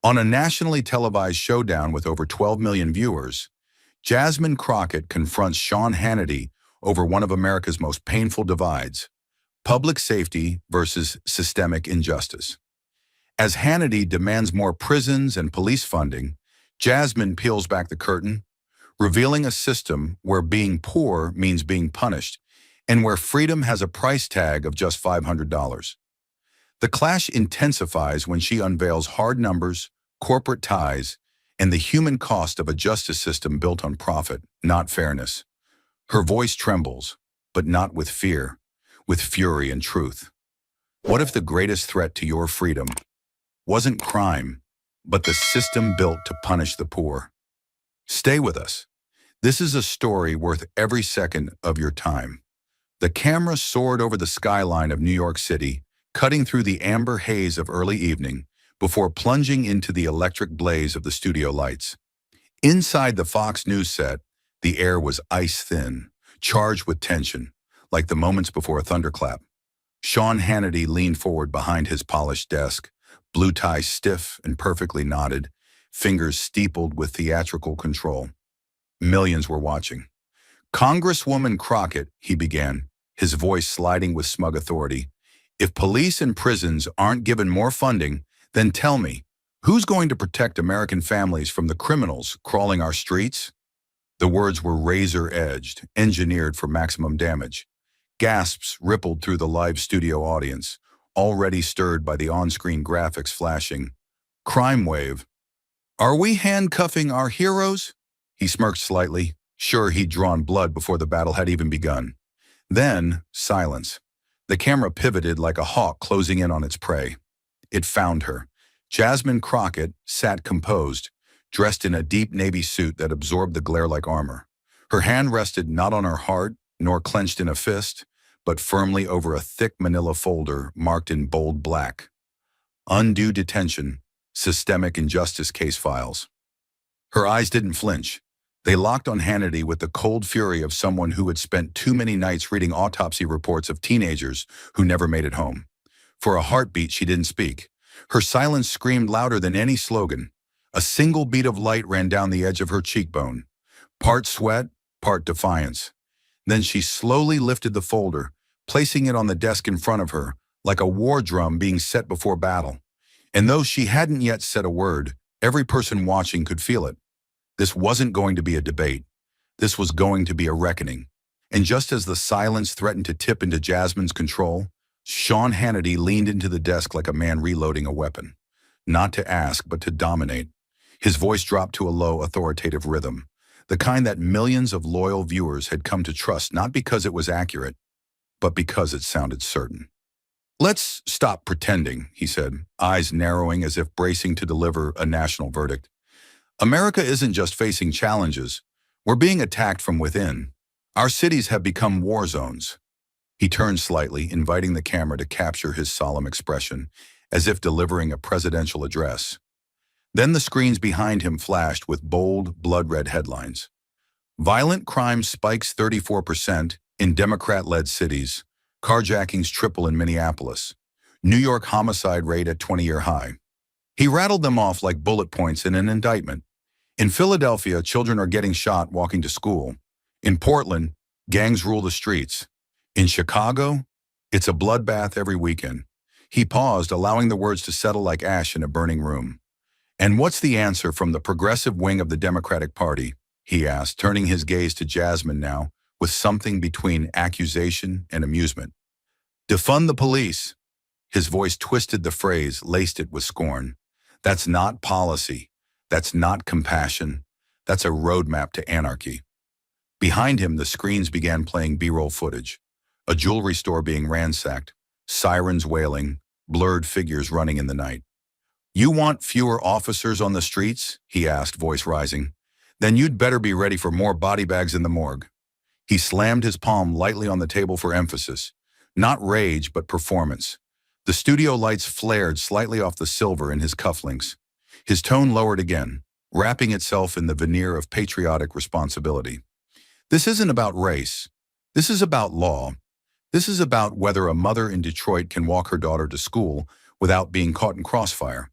On a nationally televised showdown with over 12 million viewers, Jasmine Crockett confronts Sean Hannity over one of America's most painful divides: public safety versus systemic injustice. As Hannity demands more prisons and police funding, Jasmine peels back the curtain, revealing a system where being poor means being punished and where freedom has a price tag of just $500. The clash intensifies when she unveils hard numbers, corporate ties, and the human cost of a justice system built on profit, not fairness. Her voice trembles, but not with fear, with fury and truth. What if the greatest threat to your freedom wasn't crime, but the system built to punish the poor? Stay with us. This is a story worth every second of your time. The camera soared over the skyline of New York City, cutting through the amber haze of early evening before plunging into the electric blaze of the studio lights. Inside the Fox News set, the air was ice-thin, charged with tension, like the moments before a thunderclap. Sean Hannity leaned forward behind his polished desk, blue tie stiff and perfectly knotted, fingers steepled with theatrical control. Millions were watching. "Congresswoman Crockett," he began, his voice sliding with smug authority, "if police and prisons aren't given more funding, then tell me, who's going to protect American families from the criminals crawling our streets?" The words were razor-edged, engineered for maximum damage. Gasps rippled through the live studio audience, already stirred by the on-screen graphics flashing. "Crime wave. Are we handcuffing our heroes?" He smirked slightly, sure he'd drawn blood before the battle had even begun. Then, silence. The camera pivoted like a hawk closing in on its prey. It found her. Jasmine Crockett sat composed, dressed in a deep navy suit that absorbed the glare like armor. Her hand rested not on her heart, nor clenched in a fist, but firmly over a thick manila folder marked in bold black. "Undue detention, systemic injustice case files." Her eyes didn't flinch. They locked on Hannity with the cold fury of someone who had spent too many nights reading autopsy reports of teenagers who never made it home. For a heartbeat, she didn't speak. Her silence screamed louder than any slogan. A single beat of light ran down the edge of her cheekbone. Part sweat, part defiance. Then she slowly lifted the folder, placing it on the desk in front of her, like a war drum being set before battle. And though she hadn't yet said a word, every person watching could feel it. This wasn't going to be a debate. This was going to be a reckoning. And just as the silence threatened to tip into Jasmine's control, Sean Hannity leaned into the desk like a man reloading a weapon. Not to ask, but to dominate. His voice dropped to a low, authoritative rhythm, the kind that millions of loyal viewers had come to trust not because it was accurate, but because it sounded certain. "Let's stop pretending," he said, eyes narrowing as if bracing to deliver a national verdict. "America isn't just facing challenges. We're being attacked from within. Our cities have become war zones." He turned slightly, inviting the camera to capture his solemn expression, as if delivering a presidential address. Then the screens behind him flashed with bold, blood-red headlines. "Violent crime spikes 34% in Democrat-led cities. Carjackings triple in Minneapolis. New York homicide rate at 20-year high." He rattled them off like bullet points in an indictment. In Philadelphia, children are getting shot walking to school. In Portland, gangs rule the streets. In Chicago, it's a bloodbath every weekend. He paused, allowing the words to settle like ash in a burning room. "And what's the answer from the progressive wing of the Democratic Party?" he asked, turning his gaze to Jasmine now, with something between accusation and amusement. "Defund the police." His voice twisted the phrase, laced it with scorn. "That's not policy. That's not compassion. That's a roadmap to anarchy." Behind him, the screens began playing B-roll footage. A jewelry store being ransacked, sirens wailing, blurred figures running in the night. "You want fewer officers on the streets?" he asked, voice rising. "Then you'd better be ready for more body bags in the morgue." He slammed his palm lightly on the table for emphasis. Not rage, but performance. The studio lights flared slightly off the silver in his cufflinks. His tone lowered again, wrapping itself in the veneer of patriotic responsibility. "This isn't about race. This is about law. This is about whether a mother in Detroit can walk her daughter to school without being caught in crossfire.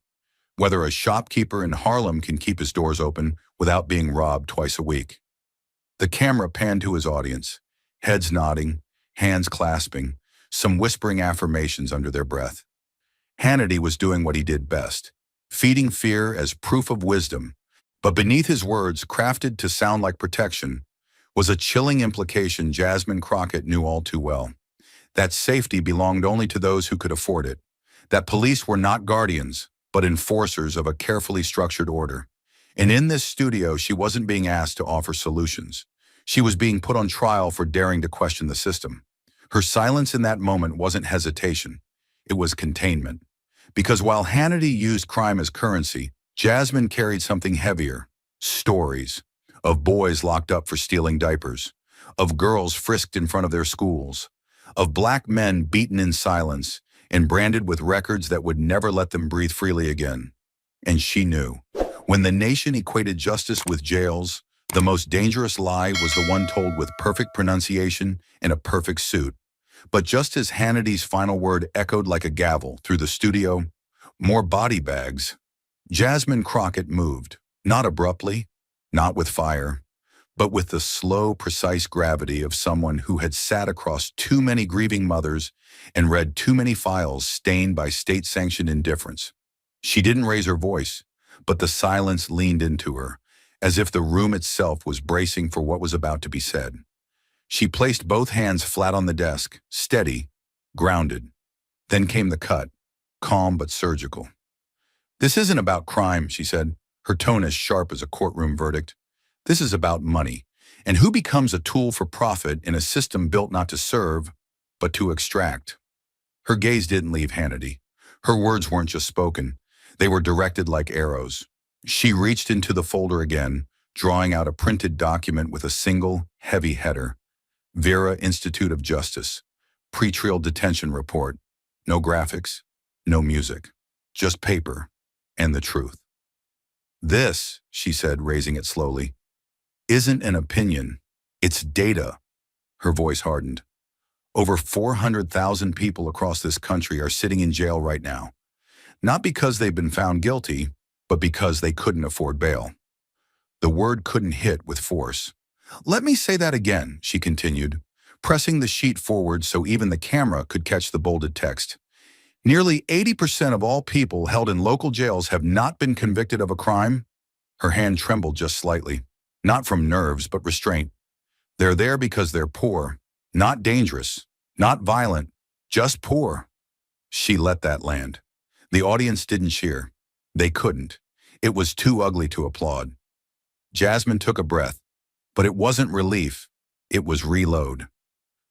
whether a shopkeeper in Harlem can keep his doors open without being robbed twice a week. The camera panned to his audience, heads nodding, hands clasping, some whispering affirmations under their breath. Hannity was doing what he did best, feeding fear as proof of wisdom, but beneath his words, crafted to sound like protection, was a chilling implication Jasmine Crockett knew all too well. That safety belonged only to those who could afford it, that police were not guardians, but enforcers of a carefully structured order. And in this studio, she wasn't being asked to offer solutions. She was being put on trial for daring to question the system. Her silence in that moment wasn't hesitation. It was containment. Because while Hannity used crime as currency, Jasmine carried something heavier: stories of boys locked up for stealing diapers, of girls frisked in front of their schools, of black men beaten in silence and branded with records that would never let them breathe freely again. And she knew. When the nation equated justice with jails, the most dangerous lie was the one told with perfect pronunciation and a perfect suit. But just as Hannity's final word echoed like a gavel through the studio, "More body bags," Jasmine Crockett moved, not abruptly, not with fire, but with the slow, precise gravity of someone who had sat across too many grieving mothers and read too many files stained by state-sanctioned indifference. She didn't raise her voice, but the silence leaned into her, as if the room itself was bracing for what was about to be said. She placed both hands flat on the desk, steady, grounded. Then came the cut, calm but surgical. "This isn't about crime," she said, her tone as sharp as a courtroom verdict. "This is about money, and who becomes a tool for profit in a system built not to serve, but to extract." Her gaze didn't leave Hannity. Her words weren't just spoken. They were directed like arrows. She reached into the folder again, drawing out a printed document with a single, heavy header: Vera Institute of Justice, Pretrial Detention Report. No graphics, no music, just paper and the truth. "This," she said, raising it slowly, "isn't an opinion. It's data." Her voice hardened. Over 400,000 people across this country are sitting in jail right now. Not because they've been found guilty, but because they couldn't afford bail. The word couldn't hit with force. "Let me say that again," she continued, pressing the sheet forward so even the camera could catch the bolded text. "Nearly 80% of all people held in local jails have not been convicted of a crime." Her hand trembled just slightly, not from nerves but restraint. "They're there because they're poor, not dangerous, not violent, just poor." She let that land. The audience didn't cheer. They couldn't. It was too ugly to applaud. Jasmine took a breath, but it wasn't relief. It was reload.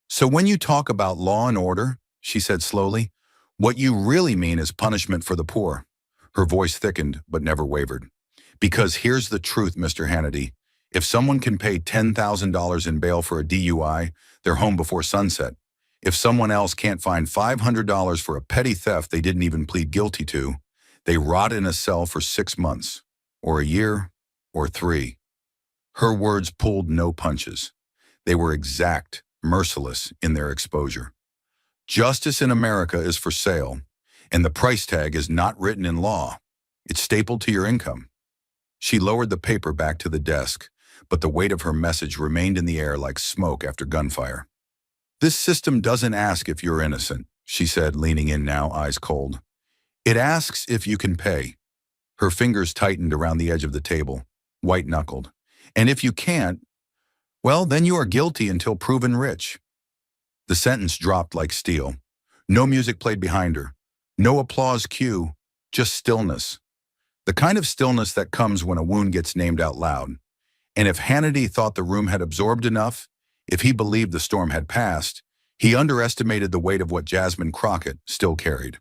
"So when you talk about law and order," she said slowly, "what you really mean is punishment for the poor." Her voice thickened, but never wavered. "Because here's the truth, Mr. Hannity. If someone can pay $10,000 in bail for a DUI, they're home before sunset. If someone else can't find $500 for a petty theft they didn't even plead guilty to, they rot in a cell for 6 months, or a year, or 3. Her words pulled no punches. They were exact, merciless in their exposure. Justice in America is for sale, and the price tag is not written in law. It's stapled to your income. She lowered the paper back to the desk, but the weight of her message remained in the air like smoke after gunfire. "This system doesn't ask if you're innocent," she said, leaning in now, eyes cold. "It asks if you can pay." Her fingers tightened around the edge of the table, white-knuckled. "And if you can't, well, then you are guilty until proven rich." The sentence dropped like steel. No music played behind her. No applause cue, just stillness. The kind of stillness that comes when a wound gets named out loud. And if Hannity thought the room had absorbed enough, if he believed the storm had passed, he underestimated the weight of what Jasmine Crockett still carried.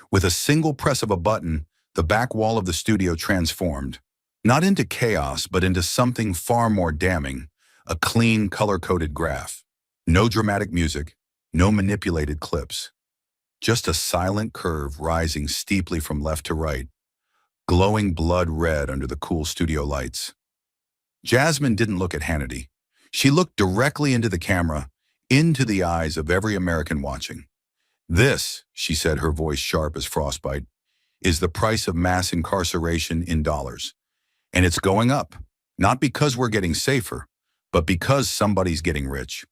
With a single press of a button, the back wall of the studio transformed, not into chaos, but into something far more damning, a clean, color-coded graph. No dramatic music, no manipulated clips. Just a silent curve rising steeply from left to right, glowing blood red under the cool studio lights. Jasmine didn't look at Hannity. She looked directly into the camera, into the eyes of every American watching. "This," she said, her voice sharp as frostbite, is the price of mass incarceration in dollars. And it's going up, not because we're getting safer, but because somebody's getting rich.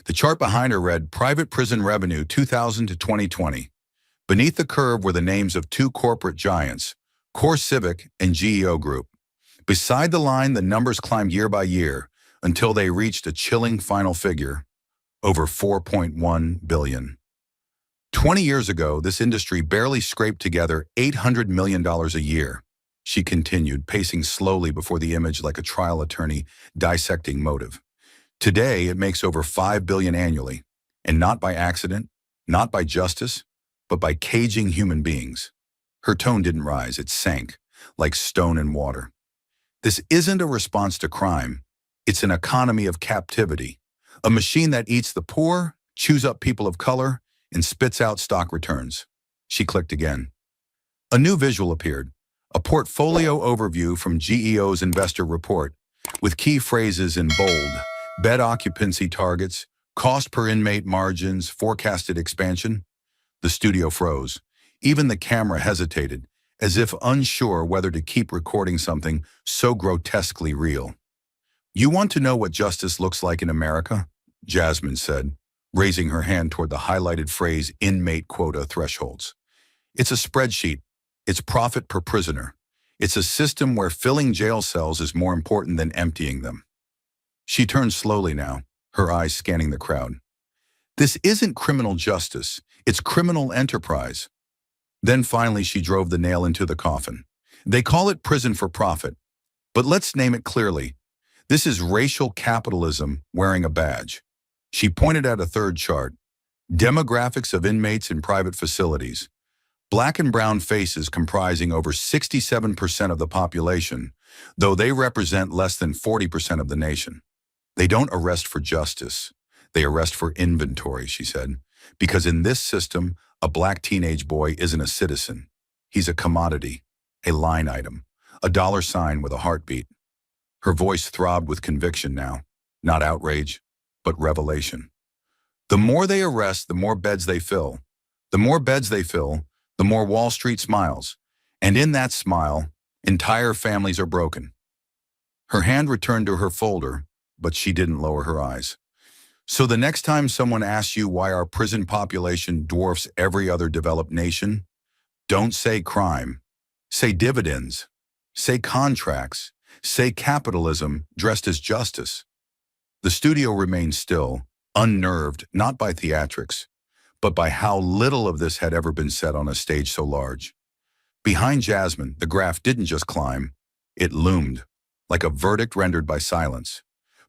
The chart behind her read Private Prison Revenue 2000 to 2020. Beneath the curve were the names of two corporate giants, Core Civic and GEO Group. Beside the line, the numbers climbed year by year until they reached a chilling final figure, over $4.1 billion. 20 years ago, this industry barely scraped together $800 million a year. She continued, pacing slowly before the image like a trial attorney dissecting motive. Today, it makes over $5 billion annually, and not by accident, not by justice, but by caging human beings. Her tone didn't rise, it sank, like stone in water. This isn't a response to crime. It's an economy of captivity, a machine that eats the poor, chews up people of color, and spits out stock returns. She clicked again. A new visual appeared, a portfolio overview from GEO's investor report, with key phrases in bold: bed occupancy targets, cost per inmate margins, forecasted expansion. The studio froze. Even the camera hesitated, as if unsure whether to keep recording something so grotesquely real. "You want to know what justice looks like in America?" Jasmine said, raising her hand toward the highlighted phrase inmate quota thresholds. "It's a spreadsheet. It's profit per prisoner. It's a system where filling jail cells is more important than emptying them." She turned slowly now, her eyes scanning the crowd. "This isn't criminal justice. It's criminal enterprise." Then finally she drove the nail into the coffin. "They call it prison for profit. But let's name it clearly. This is racial capitalism wearing a badge." She pointed at a third chart. Demographics of inmates in private facilities. Black and brown faces comprising over 67% of the population, though they represent less than 40% of the nation. "They don't arrest for justice. They arrest for inventory," she said. "Because in this system, a black teenage boy isn't a citizen. He's a commodity, a line item, a dollar sign with a heartbeat." Her voice throbbed with conviction now, not outrage, but revelation. "The more they arrest, the more beds they fill. The more beds they fill, the more Wall Street smiles. And in that smile, entire families are broken." Her hand returned to her folder, but she didn't lower her eyes. "So the next time someone asks you why our prison population dwarfs every other developed nation, don't say crime. Say dividends. Say contracts. Say capitalism dressed as justice." The studio remained still, unnerved not by theatrics, but by how little of this had ever been said on a stage so large. Behind Jasmine, the graph didn't just climb, it loomed, like a verdict rendered by silence.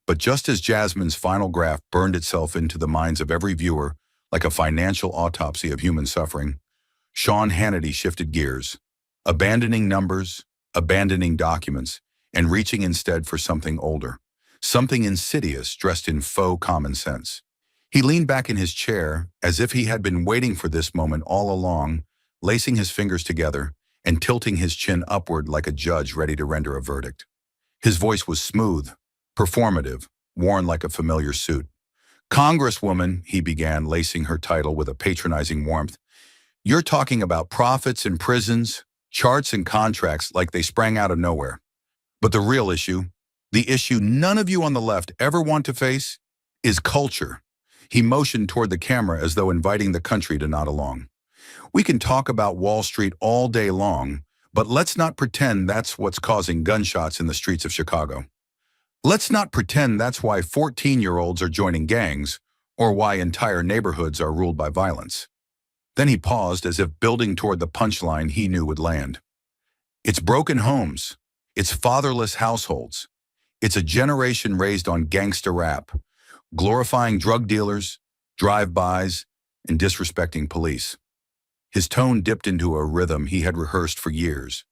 But just as Jasmine's final graph burned itself into the minds of every viewer like a financial autopsy of human suffering, Sean Hannity shifted gears, abandoning numbers, abandoning documents, and reaching instead for something older, something insidious dressed in faux common sense. He leaned back in his chair as if he had been waiting for this moment all along, lacing his fingers together and tilting his chin upward like a judge ready to render a verdict. His voice was smooth, performative, worn like a familiar suit. "Congresswoman," he began, lacing her title with a patronizing warmth, "you're talking about profits and prisons, charts and contracts like they sprang out of nowhere. But the real issue, the issue none of you on the left ever want to face, is culture." He motioned toward the camera as though inviting the country to nod along. "We can talk about Wall Street all day long, but let's not pretend that's what's causing gunshots in the streets of Chicago. Let's not pretend that's why 14-year-olds are joining gangs or why entire neighborhoods are ruled by violence." Then he paused as if building toward the punchline he knew would land. "It's broken homes. It's fatherless households. It's a generation raised on gangsta rap, glorifying drug dealers, drive-bys, and disrespecting police." His tone dipped into a rhythm he had rehearsed for years.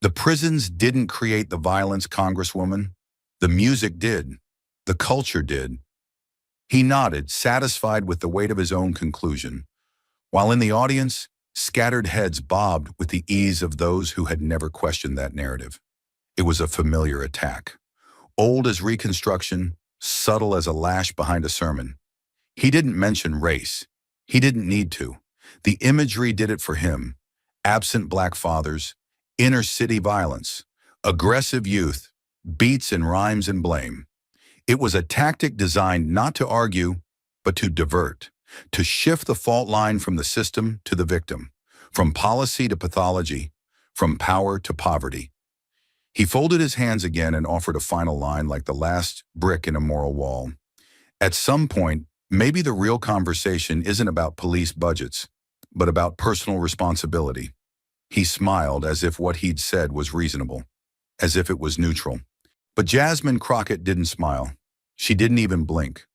"The prisons didn't create the violence, Congresswoman. The music did. The culture did." He nodded, satisfied with the weight of his own conclusion, while in the audience, scattered heads bobbed with the ease of those who had never questioned that narrative. It was a familiar attack, old as Reconstruction, subtle as a lash behind a sermon. He didn't mention race. He didn't need to. The imagery did it for him, absent black fathers, inner city violence, aggressive youth, beats and rhymes and blame. It was a tactic designed not to argue, but to divert, to shift the fault line from the system to the victim, from policy to pathology, from power to poverty. He folded his hands again and offered a final line like the last brick in a moral wall. At some point, maybe the real conversation isn't about police budgets, but about personal responsibility. He smiled as if what he'd said was reasonable, as if it was neutral. But Jasmine Crockett didn't smile. She didn't even blink.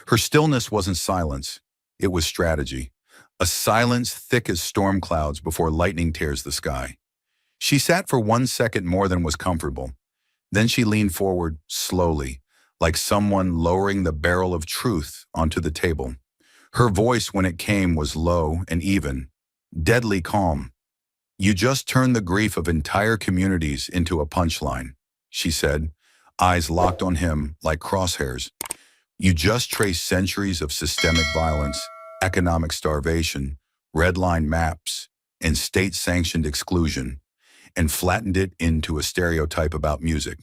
Her stillness wasn't silence. It was strategy. A silence thick as storm clouds before lightning tears the sky. She sat for 1 second more than was comfortable. Then she leaned forward, slowly, like someone lowering the barrel of truth onto the table. Her voice, when it came, was low and even, deadly calm. "You just turned the grief of entire communities into a punchline," she said, eyes locked on him like crosshairs. "You just traced centuries of systemic violence, economic starvation, red line maps, and state-sanctioned exclusion, and flattened it into a stereotype about music."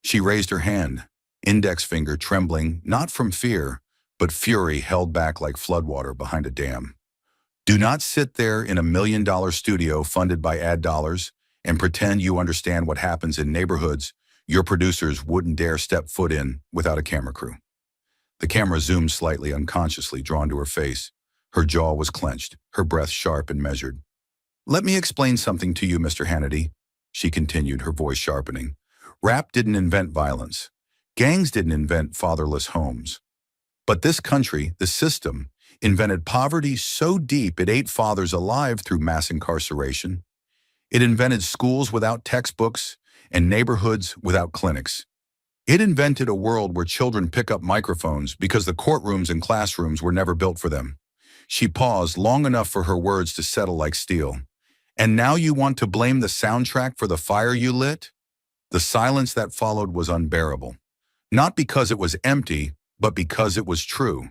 She raised her hand, index finger trembling, not from fear, but fury held back like floodwater behind a dam. "Do not sit there in a $1 million studio funded by ad dollars and pretend you understand what happens in neighborhoods your producers wouldn't dare step foot in without a camera crew." The camera zoomed slightly, unconsciously drawn to her face. Her jaw was clenched, her breath sharp and measured. "Let me explain something to you, Mr. Hannity," she continued, her voice sharpening. "Rap didn't invent violence. Gangs didn't invent fatherless homes. But this country, the system, invented poverty so deep it ate fathers alive through mass incarceration. It invented schools without textbooks and neighborhoods without clinics. It invented a world where children pick up microphones because the courtrooms and classrooms were never built for them." She paused long enough for her words to settle like steel. "And now you want to blame the soundtrack for the fire you lit?" The silence that followed was unbearable. Not because it was empty, but because it was true.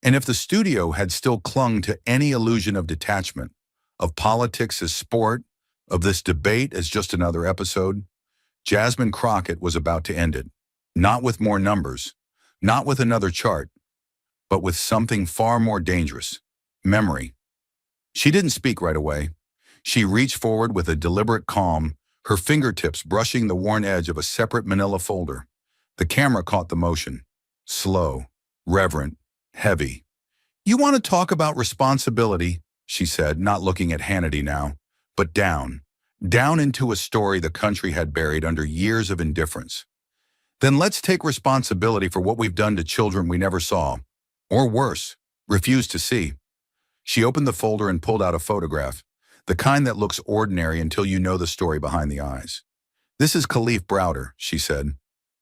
And if the studio had still clung to any illusion of detachment, of politics as sport, of this debate as just another episode, Jasmine Crockett was about to end it. Not with more numbers, not with another chart, but with something far more dangerous: memory. She didn't speak right away. She reached forward with a deliberate calm, her fingertips brushing the worn edge of a separate manila folder. The camera caught the motion. Slow, reverent, heavy. "You want to talk about responsibility," she said, not looking at Hannity now, but down into a story the country had buried under years of indifference. "Then let's take responsibility for what we've done to children we never saw, or worse, refused to see." She opened the folder and pulled out a photograph, the kind that looks ordinary until you know the story behind the eyes. "This is Khalif Browder," she said.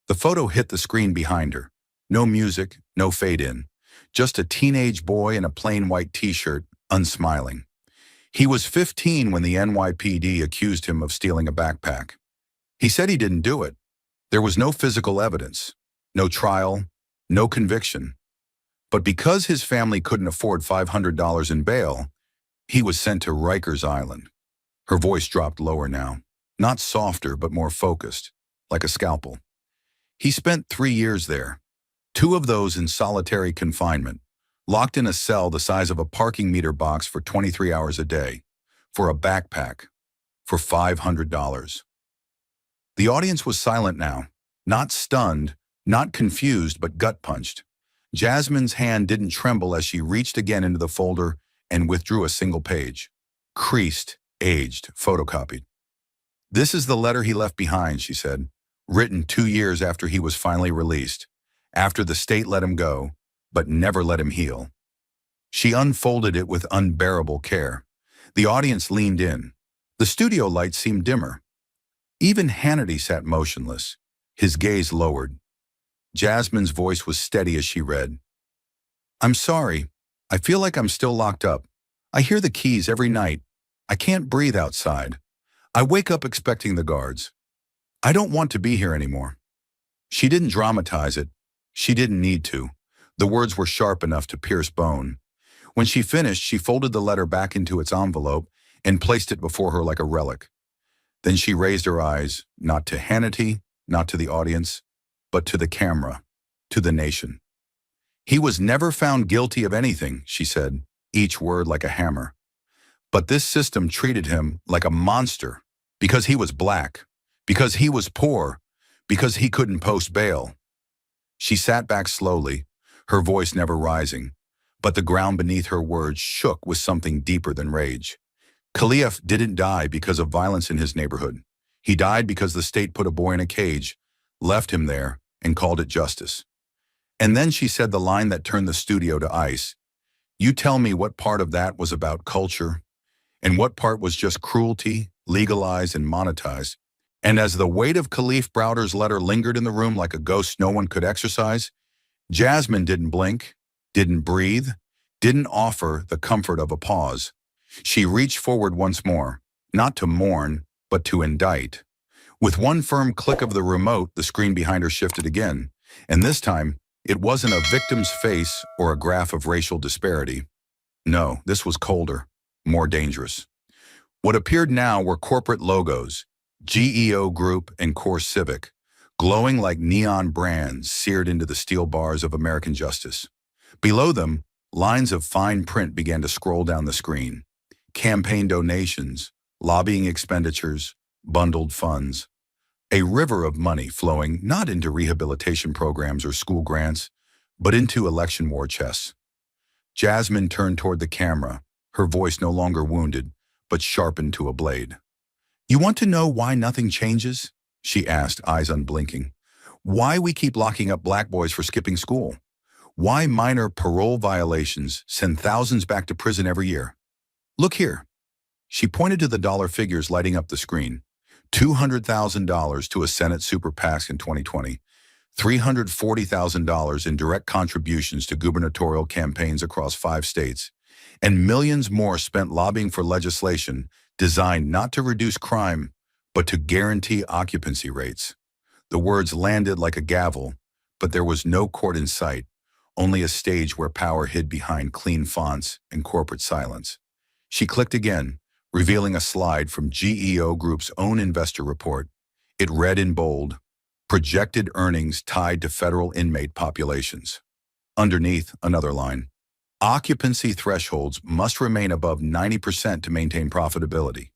The photo hit the screen behind her. No music, no fade-in. Just a teenage boy in a plain white t-shirt, unsmiling. He was 15 when the NYPD accused him of stealing a backpack. He said he didn't do it. There was no physical evidence, no trial, no conviction. But because his family couldn't afford $500 in bail, he was sent to Rikers Island. Her voice dropped lower now, not softer but more focused, like a scalpel. He spent 3 years there, 2 of those in solitary confinement, locked in a cell the size of a parking meter box for 23 hours a day, for a backpack, for $500. The audience was silent now, not stunned, not confused, but gut-punched. Jasmine's hand didn't tremble as she reached again into the folder and withdrew a single page. Creased, aged, photocopied. "This is the letter he left behind," she said, "written 2 years after he was finally released, after the state let him go, but never let him heal." She unfolded it with unbearable care. The audience leaned in. The studio lights seemed dimmer. Even Hannity sat motionless, his gaze lowered. Jasmine's voice was steady as she read. "I'm sorry. I feel like I'm still locked up. I hear the keys every night. I can't breathe outside. I wake up expecting the guards. I don't want to be here anymore." She didn't dramatize it. She didn't need to. The words were sharp enough to pierce bone. When she finished, she folded the letter back into its envelope and placed it before her like a relic. Then she raised her eyes, not to Hannity, not to the audience, but to the camera, to the nation. He was never found guilty of anything, she said, each word like a hammer. But this system treated him like a monster because he was black, because he was poor, because he couldn't post bail. She sat back slowly, her voice never rising, but the ground beneath her words shook with something deeper than rage. Khalif didn't die because of violence in his neighborhood. He died because the state put a boy in a cage, left him there, and called it justice. And then she said the line that turned the studio to ice. You tell me what part of that was about culture, and what part was just cruelty, legalized and monetized. And as the weight of Khalif Browder's letter lingered in the room like a ghost no one could exorcise, Jasmine didn't blink, didn't breathe, didn't offer the comfort of a pause. She reached forward once more, not to mourn, but to indict. With one firm click of the remote, the screen behind her shifted again, and this time, it wasn't a victim's face or a graph of racial disparity. No, this was colder, more dangerous. What appeared now were corporate logos, GEO Group and Core Civic, glowing like neon brands seared into the steel bars of American justice. Below them, lines of fine print began to scroll down the screen. Campaign donations, lobbying expenditures, bundled funds. A river of money flowing not into rehabilitation programs or school grants, but into election war chests. Jasmine turned toward the camera, her voice no longer wounded, but sharpened to a blade. You want to know why nothing changes? She asked, eyes unblinking. Why we keep locking up black boys for skipping school? Why minor parole violations send thousands back to prison every year? Look here. She pointed to the dollar figures lighting up the screen. $200,000 to a Senate super PAC in 2020, $340,000 in direct contributions to gubernatorial campaigns across 5 states, and millions more spent lobbying for legislation designed not to reduce crime, but to guarantee occupancy rates. The words landed like a gavel, but there was no court in sight, only a stage where power hid behind clean fonts and corporate silence. She clicked again, revealing a slide from GEO Group's own investor report. It read in bold, projected earnings tied to federal inmate populations. Underneath, another line. Occupancy thresholds must remain above 90% to maintain profitability.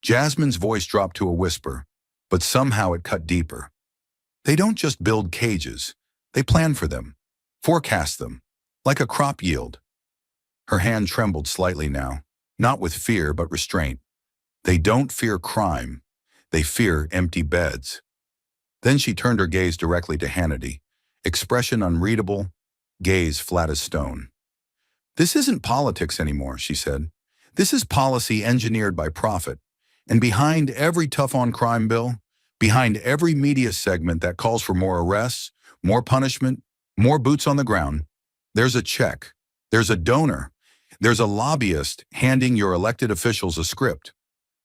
Jasmine's voice dropped to a whisper, but somehow it cut deeper. They don't just build cages, they plan for them, forecast them, like a crop yield. Her hand trembled slightly now, not with fear but restraint. They don't fear crime, they fear empty beds. Then she turned her gaze directly to Hannity, expression unreadable, gaze flat as stone. This isn't politics anymore, she said. This is policy engineered by profit. And behind every tough-on-crime bill, behind every media segment that calls for more arrests, more punishment, more boots on the ground, there's a check, there's a donor, there's a lobbyist handing your elected officials a script.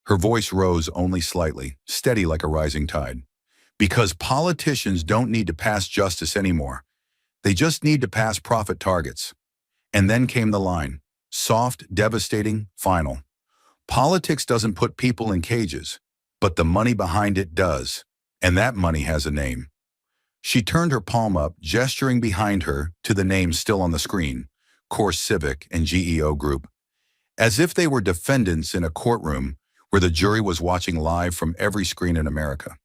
Her voice rose only slightly, steady like a rising tide. Because politicians don't need to pass justice anymore. They just need to pass profit targets. And then came the line, soft, devastating, final. Politics doesn't put people in cages, but the money behind it does, and that money has a name. She turned her palm up, gesturing behind her to the names still on the screen, Core Civic and GEO Group, as if they were defendants in a courtroom where the jury was watching live from every screen in America.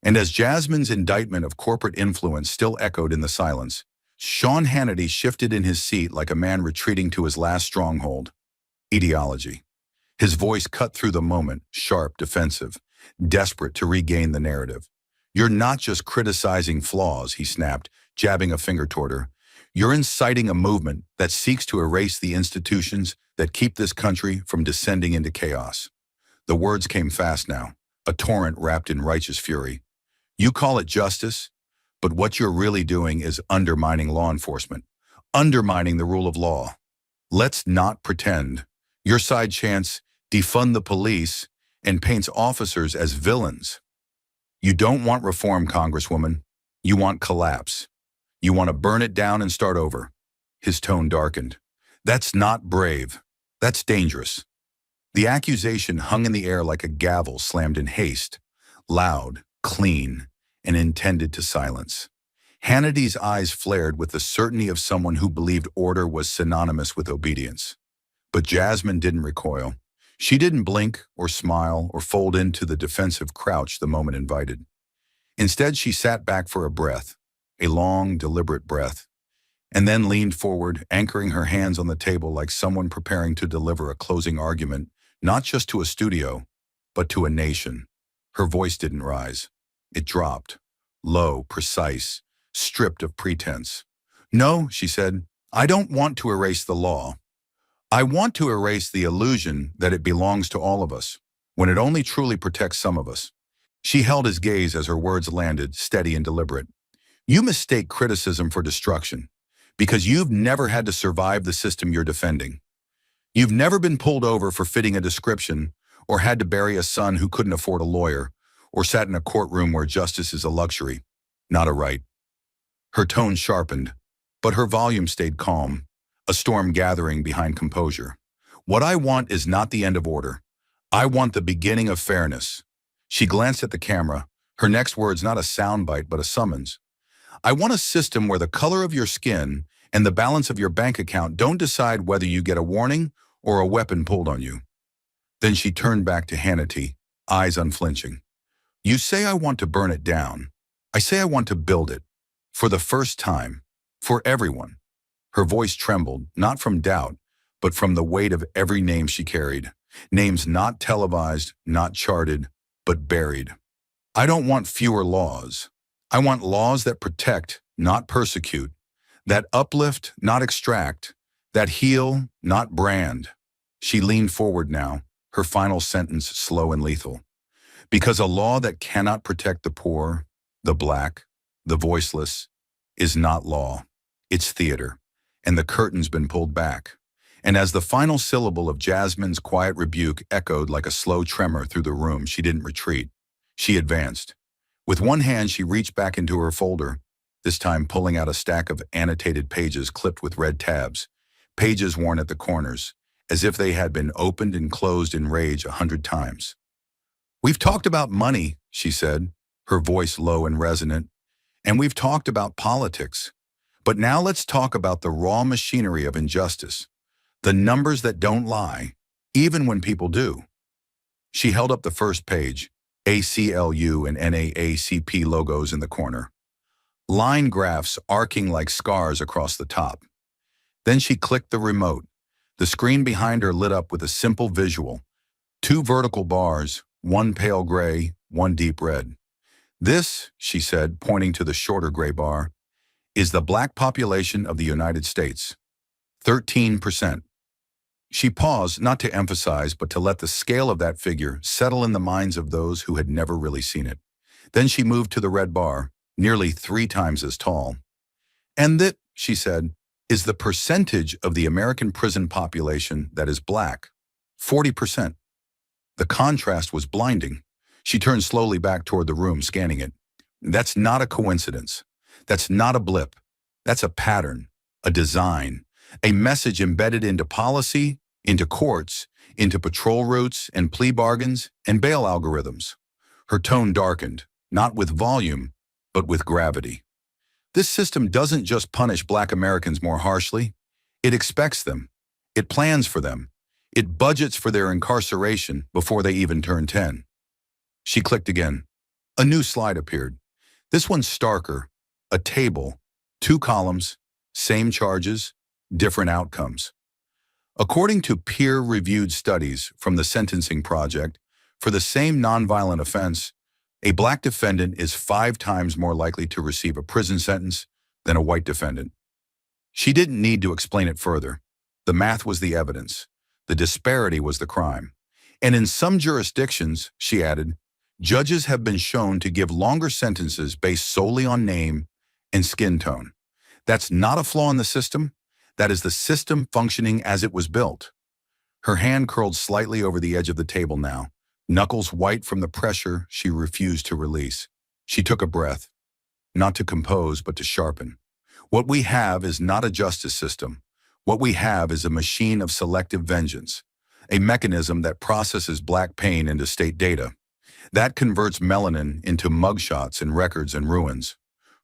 And as Jasmine's indictment of corporate influence still echoed in the silence, Sean Hannity shifted in his seat like a man retreating to his last stronghold, ideology. His voice cut through the moment, sharp, defensive, desperate to regain the narrative. You're not just criticizing flaws, he snapped, jabbing a finger toward her. You're inciting a movement that seeks to erase the institutions that keep this country from descending into chaos. The words came fast now, a torrent wrapped in righteous fury. You call it justice, but what you're really doing is undermining law enforcement, undermining the rule of law. Let's not pretend. Your side chants defund the police and paints officers as villains. You don't want reform, Congresswoman. You want collapse. You want to burn it down and start over. His tone darkened. That's not brave. That's dangerous. The accusation hung in the air like a gavel slammed in haste, loud, clean, and intended to silence. Hannity's eyes flared with the certainty of someone who believed order was synonymous with obedience. But Jasmine didn't recoil. She didn't blink or smile or fold into the defensive crouch the moment invited. Instead, she sat back for a breath, a long, deliberate breath, and then leaned forward, anchoring her hands on the table like someone preparing to deliver a closing argument, not just to a studio, but to a nation. Her voice didn't rise. It dropped, low, precise, stripped of pretense. "No," she said, "I don't want to erase the law. I want to erase the illusion that it belongs to all of us, when it only truly protects some of us." She held his gaze as her words landed, steady and deliberate. "You mistake criticism for destruction, because you've never had to survive the system you're defending. You've never been pulled over for fitting a description, or had to bury a son who couldn't afford a lawyer, or sat in a courtroom where justice is a luxury, not a right." Her tone sharpened, but her volume stayed calm, a storm gathering behind composure. "What I want is not the end of order. I want the beginning of fairness." She glanced at the camera, her next words not a soundbite but a summons. "I want a system where the color of your skin and the balance of your bank account don't decide whether you get a warning or a weapon pulled on you." Then she turned back to Hannity, eyes unflinching. "You say I want to burn it down. I say I want to build it. For the first time. For everyone." Her voice trembled, not from doubt, but from the weight of every name she carried. Names not televised, not charted, but buried. "I don't want fewer laws. I want laws that protect, not persecute, that uplift, not extract, that heal, not brand." She leaned forward now, her final sentence slow and lethal. "Because a law that cannot protect the poor, the black, the voiceless, is not law. It's theater, and the curtain's been pulled back." And as the final syllable of Jasmine's quiet rebuke echoed like a slow tremor through the room, she didn't retreat. She advanced. With one hand, she reached back into her folder, this time pulling out a stack of annotated pages clipped with red tabs, pages worn at the corners, as if they had been opened and closed in rage 100 times. "We've talked about money," she said, her voice low and resonant, "and we've talked about politics. But now let's talk about the raw machinery of injustice, the numbers that don't lie, even when people do." She held up the first page, ACLU and NAACP logos in the corner, line graphs arcing like scars across the top. Then she clicked the remote. The screen behind her lit up with a simple visual, 2 vertical bars, one pale gray, one deep red. "This," she said, pointing to the shorter gray bar, "is the black population of the United States. 13%. She paused, not to emphasize, but to let the scale of that figure settle in the minds of those who had never really seen it. Then she moved to the red bar, nearly 3 times as tall. "And that," she said, "is the percentage of the American prison population that is black. 40%. The contrast was blinding. She turned slowly back toward the room, scanning it. "That's not a coincidence. That's not a blip. That's a pattern, a design, a message embedded into policy, into courts, into patrol routes and plea bargains and bail algorithms." Her tone darkened, not with volume, but with gravity. "This system doesn't just punish Black Americans more harshly. It expects them. It plans for them. It budgets for their incarceration before they even turn 10. She clicked again. A new slide appeared. This one's starker. A table, 2 columns, same charges, different outcomes. According to peer-reviewed studies from the Sentencing Project, for the same nonviolent offense, a Black defendant is 5 times more likely to receive a prison sentence than a white defendant. She didn't need to explain it further. The math was the evidence. The disparity was the crime. And in some jurisdictions, she added, judges have been shown to give longer sentences based solely on name and skin tone. That's not a flaw in the system. That is the system functioning as it was built. Her hand curled slightly over the edge of the table now, knuckles white from the pressure she refused to release. She took a breath, not to compose, but to sharpen. What we have is not a justice system. What we have is a machine of selective vengeance, a mechanism that processes black pain into state data. That converts melanin into mugshots and records and ruins.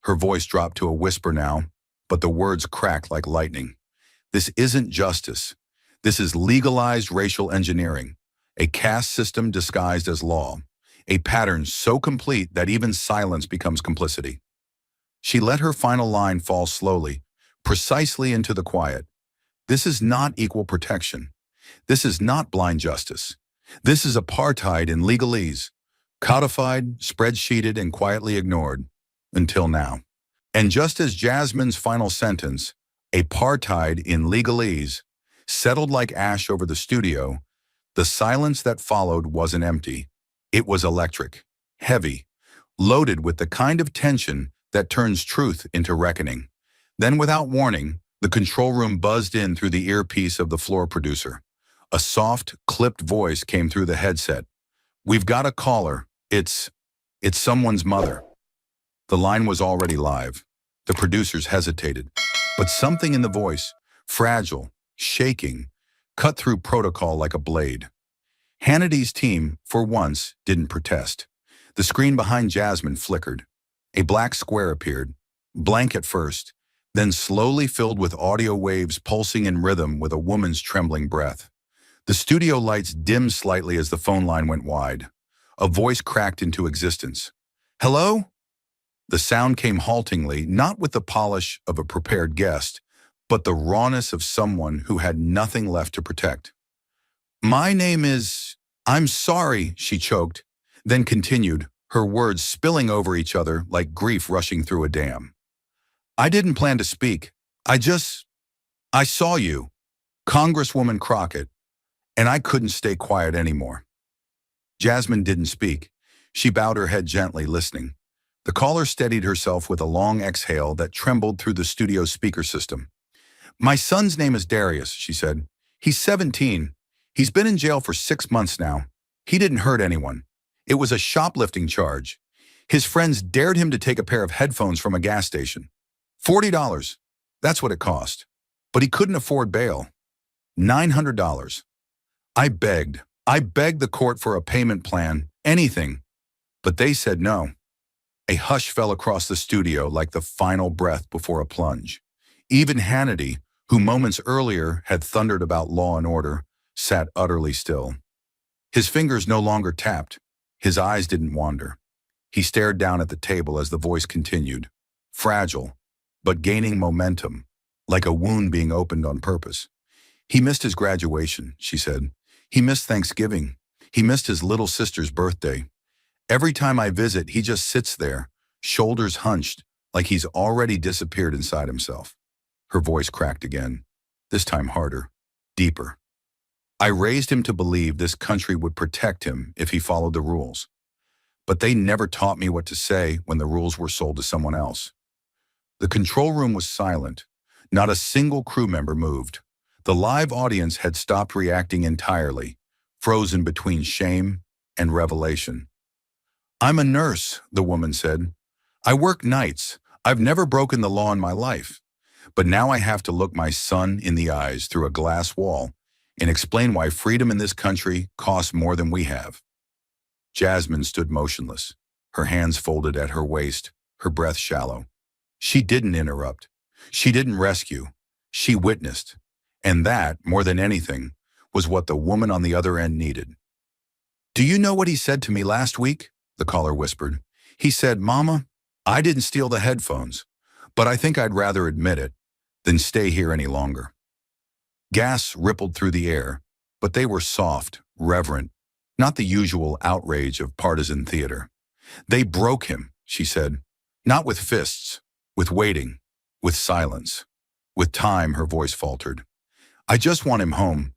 Her voice dropped to a whisper now, but the words cracked like lightning. This isn't justice. This is legalized racial engineering, a caste system disguised as law, a pattern so complete that even silence becomes complicity. She let her final line fall slowly, precisely into the quiet. This is not equal protection. This is not blind justice. This is apartheid in legalese, codified, spreadsheeted, and quietly ignored, until now. And just as Jasmine's final sentence, apartheid in legalese, settled like ash over the studio, the silence that followed wasn't empty. It was electric, heavy, loaded with the kind of tension that turns truth into reckoning. Then, without warning, the control room buzzed in through the earpiece of the floor producer. A soft, clipped voice came through the headset. "We've got a caller. It's someone's mother." The line was already live. The producers hesitated. But something in the voice, fragile, shaking, cut through protocol like a blade. Hannity's team, for once, didn't protest. The screen behind Jasmine flickered. A black square appeared, blank at first, then slowly filled with audio waves pulsing in rhythm with a woman's trembling breath. The studio lights dimmed slightly as the phone line went wide. A voice cracked into existence. "Hello?" The sound came haltingly, not with the polish of a prepared guest, but the rawness of someone who had nothing left to protect. "My name is... I'm sorry," she choked, then continued, her words spilling over each other like grief rushing through a dam. "I didn't plan to speak. I saw you, Congresswoman Crockett, and I couldn't stay quiet anymore." Jasmine didn't speak. She bowed her head gently, listening. The caller steadied herself with a long exhale that trembled through the studio speaker system. "My son's name is Darius," she said. "He's 17. He's been in jail for 6 months now. He didn't hurt anyone. It was a shoplifting charge. His friends dared him to take a pair of headphones from a gas station. $40. That's what it cost. But he couldn't afford bail. $900. I begged the court for a payment plan, anything. But they said no." A hush fell across the studio like the final breath before a plunge. Even Hannity, who moments earlier had thundered about law and order, sat utterly still. His fingers no longer tapped. His eyes didn't wander. He stared down at the table as the voice continued, fragile, but gaining momentum, like a wound being opened on purpose. "He missed his graduation," she said. "He missed Thanksgiving. He missed his little sister's birthday. Every time I visit, he just sits there, shoulders hunched, like he's already disappeared inside himself." Her voice cracked again, this time harder, deeper. "I raised him to believe this country would protect him if he followed the rules. But they never taught me what to say when the rules were sold to someone else." The control room was silent. Not a single crew member moved. The live audience had stopped reacting entirely, frozen between shame and revelation. "I'm a nurse," the woman said. "I work nights. I've never broken the law in my life. But now I have to look my son in the eyes through a glass wall and explain why freedom in this country costs more than we have." Jasmine stood motionless, her hands folded at her waist, her breath shallow. She didn't interrupt. She didn't rescue. She witnessed. And that, more than anything, was what the woman on the other end needed. "Do you know what he said to me last week?" the caller whispered. "He said, 'Mama, I didn't steal the headphones, but I think I'd rather admit it than stay here any longer.'" Gasps rippled through the air, but they were soft, reverent, not the usual outrage of partisan theater. "They broke him," she said, "not with fists, with waiting, with silence, with time," her voice faltered. "I just want him home.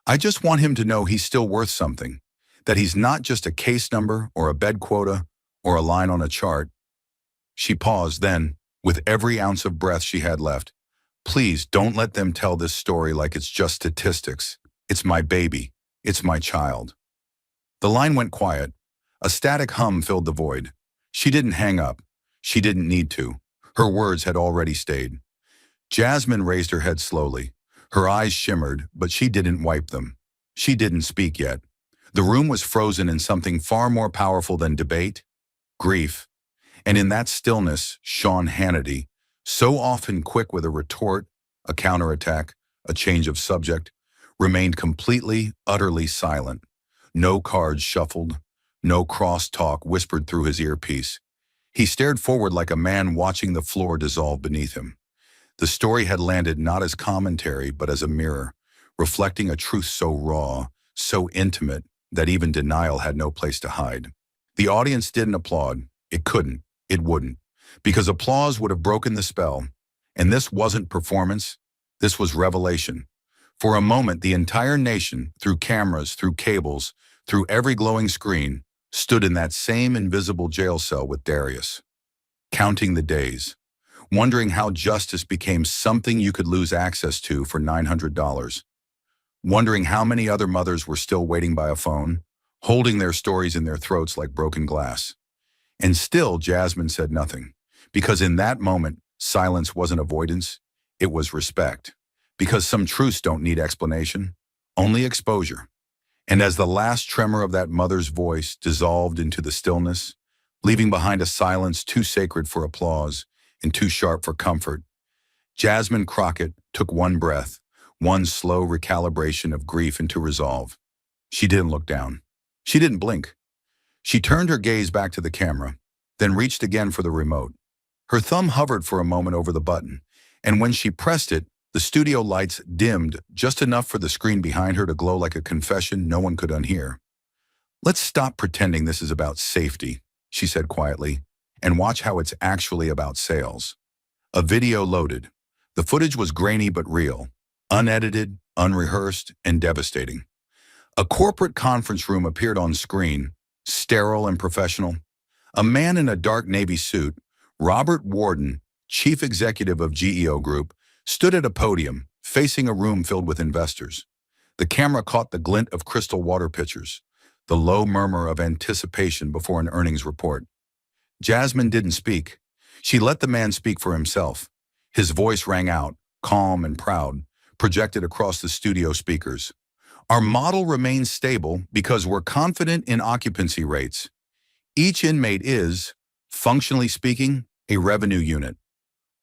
I just want him to know he's still worth something, that he's not just a case number or a bed quota or a line on a chart." She paused, then, with every ounce of breath she had left, "Please don't let them tell this story like it's just statistics. It's my baby. It's my child." The line went quiet. A static hum filled the void. She didn't hang up. She didn't need to. Her words had already stayed. Jasmine raised her head slowly. Her eyes shimmered, but she didn't wipe them. She didn't speak yet. The room was frozen in something far more powerful than debate, grief. And in that stillness, Sean Hannity, so often quick with a retort, a counterattack, a change of subject, remained completely, utterly silent. No cards shuffled, no cross-talk whispered through his earpiece. He stared forward like a man watching the floor dissolve beneath him. The story had landed not as commentary, but as a mirror, reflecting a truth so raw, so intimate, that even denial had no place to hide. The audience didn't applaud. It couldn't. It wouldn't. Because applause would have broken the spell. And this wasn't performance. This was revelation. For a moment, the entire nation, through cameras, through cables, through every glowing screen, stood in that same invisible jail cell with Darius, counting the days, wondering how justice became something you could lose access to for $900, wondering how many other mothers were still waiting by a phone, holding their stories in their throats like broken glass. And still, Jasmine said nothing, because in that moment, silence wasn't avoidance, it was respect. Because some truths don't need explanation, only exposure. And as the last tremor of that mother's voice dissolved into the stillness, leaving behind a silence too sacred for applause and too sharp for comfort, Jasmine Crockett took one breath, one slow recalibration of grief into resolve. She didn't look down. She didn't blink. She turned her gaze back to the camera, then reached again for the remote. Her thumb hovered for a moment over the button, and when she pressed it, the studio lights dimmed just enough for the screen behind her to glow like a confession no one could unhear. "Let's stop pretending this is about safety," she said quietly, "and watch how it's actually about sales." A video loaded. The footage was grainy but real, unedited, unrehearsed, and devastating. A corporate conference room appeared on screen, sterile and professional. A man in a dark navy suit, Robert Warden, chief executive of GEO Group, stood at a podium, facing a room filled with investors. The camera caught the glint of crystal water pitchers, the low murmur of anticipation before an earnings report. Jasmine didn't speak. She let the man speak for himself. His voice rang out, calm and proud, projected across the studio speakers. "Our model remains stable because we're confident in occupancy rates. Each inmate is, functionally speaking, a revenue unit.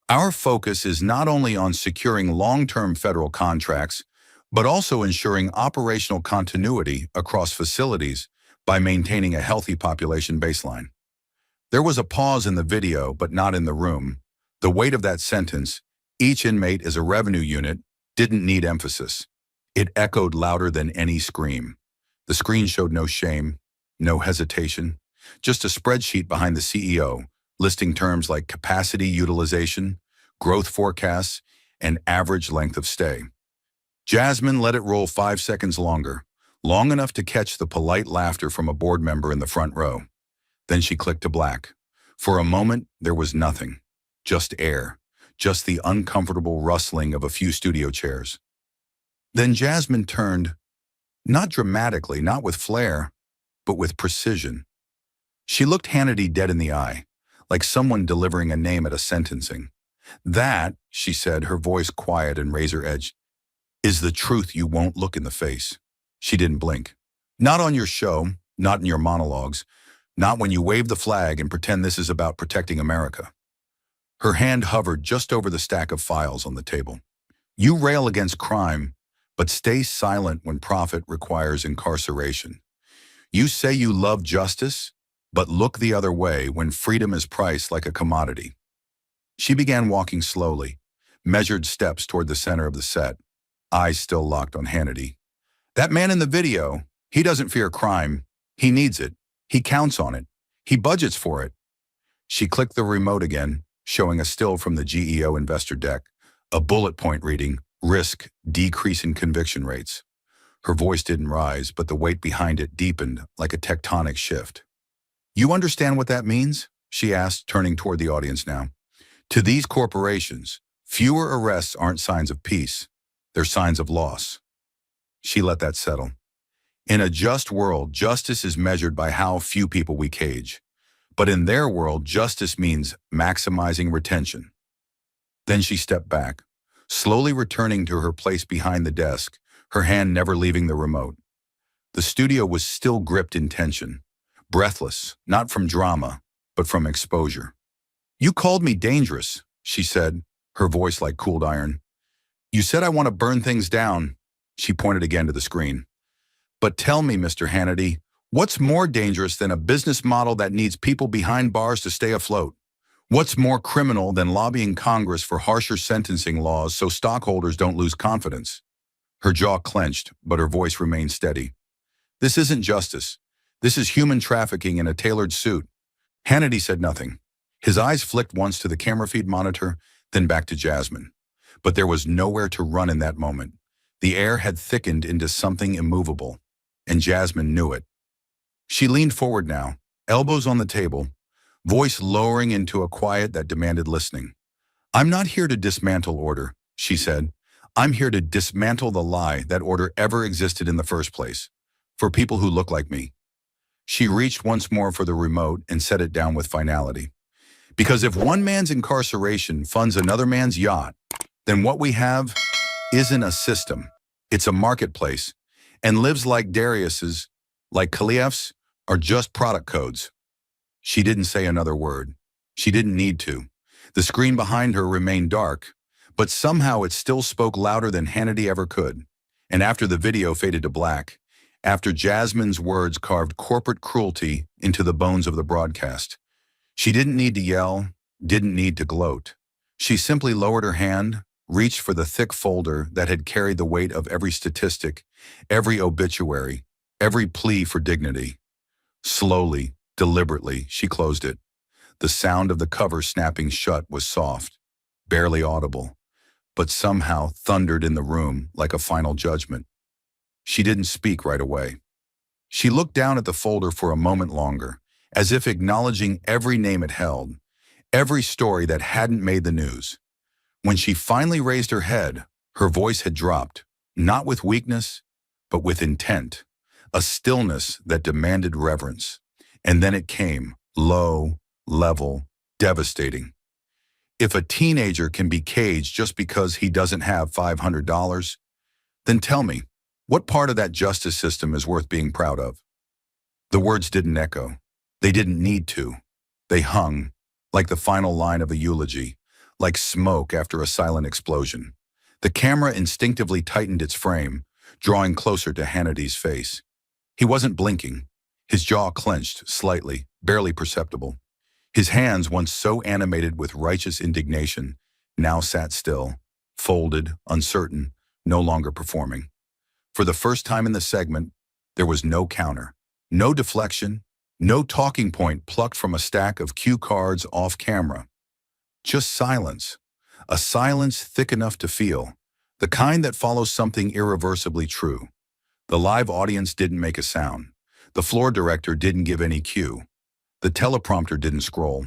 Our focus is not only on securing long-term federal contracts, but also ensuring operational continuity across facilities by maintaining a healthy population baseline." There was a pause in the video, but not in the room. The weight of that sentence, "each inmate is a revenue unit," didn't need emphasis. It echoed louder than any scream. The screen showed no shame, no hesitation, just a spreadsheet behind the CEO, listing terms like capacity utilization, growth forecasts, and average length of stay. Jasmine let it roll 5 seconds longer, long enough to catch the polite laughter from a board member in the front row. Then she clicked to black. For a moment, there was nothing, just air, just the uncomfortable rustling of a few studio chairs. Then Jasmine turned, not dramatically, not with flair, but with precision. She looked Hannity dead in the eye, like someone delivering a name at a sentencing. "That," she said, her voice quiet and razor-edged, "is the truth you won't look in the face." She didn't blink. "Not on your show, not in your monologues, not when you wave the flag and pretend this is about protecting America." Her hand hovered just over the stack of files on the table. "You rail against crime, but stay silent when profit requires incarceration. You say you love justice, but look the other way when freedom is priced like a commodity." She began walking slowly, measured steps toward the center of the set, eyes still locked on Hannity. "That man in the video, he doesn't fear crime. He needs it. He counts on it. He budgets for it." She clicked the remote again, showing a still from the GEO investor deck, a bullet point reading, "Risk, decrease in conviction rates." Her voice didn't rise, but the weight behind it deepened like a tectonic shift. "You understand what that means?" she asked, turning toward the audience now. "To these corporations, fewer arrests aren't signs of peace. They're signs of loss." She let that settle. In a just world, justice is measured by how few people we cage. But in their world, justice means maximizing retention. Then she stepped back, slowly returning to her place behind the desk, her hand never leaving the remote. The studio was still gripped in tension, breathless, not from drama, but from exposure. "You called me dangerous," she said, her voice like cooled iron. "You said I want to burn things down." She pointed again to the screen. "But tell me, Mr. Hannity, what's more dangerous than a business model that needs people behind bars to stay afloat? What's more criminal than lobbying Congress for harsher sentencing laws so stockholders don't lose confidence?" Her jaw clenched, but her voice remained steady. "This isn't justice. This is human trafficking in a tailored suit." Hannity said nothing. His eyes flicked once to the camera feed monitor, then back to Jasmine. But there was nowhere to run in that moment. The air had thickened into something immovable, and Jasmine knew it. She leaned forward now, elbows on the table, voice lowering into a quiet that demanded listening. "I'm not here to dismantle order," she said. "I'm here to dismantle the lie that order ever existed in the first place, for people who look like me." She reached once more for the remote and set it down with finality. Because if one man's incarceration funds another man's yacht, then what we have isn't a system. It's a marketplace, and lives like Darius's, like Khalif's, are just product codes. She didn't say another word. She didn't need to. The screen behind her remained dark, but somehow it still spoke louder than Hannity ever could. And after the video faded to black, after Jasmine's words carved corporate cruelty into the bones of the broadcast, she didn't need to yell, didn't need to gloat. She simply lowered her hand, reached for the thick folder that had carried the weight of every statistic, every obituary, every plea for dignity. Slowly, deliberately, she closed it. The sound of the cover snapping shut was soft, barely audible, but somehow thundered in the room like a final judgment. She didn't speak right away. She looked down at the folder for a moment longer, as if acknowledging every name it held, every story that hadn't made the news. When she finally raised her head, her voice had dropped, not with weakness, but with intent, a stillness that demanded reverence. And then it came, low, level, devastating. "If a teenager can be caged just because he doesn't have $500, then tell me, what part of that justice system is worth being proud of?" The words didn't echo. They didn't need to. They hung, like the final line of a eulogy, like smoke after a silent explosion. The camera instinctively tightened its frame, drawing closer to Hannity's face. He wasn't blinking. His jaw clenched slightly, barely perceptible. His hands, once so animated with righteous indignation, now sat still, folded, uncertain, no longer performing. For the first time in the segment, there was no counter, no deflection, no talking point plucked from a stack of cue cards off camera. Just silence, a silence thick enough to feel, the kind that follows something irreversibly true. The live audience didn't make a sound. The floor director didn't give any cue. The teleprompter didn't scroll.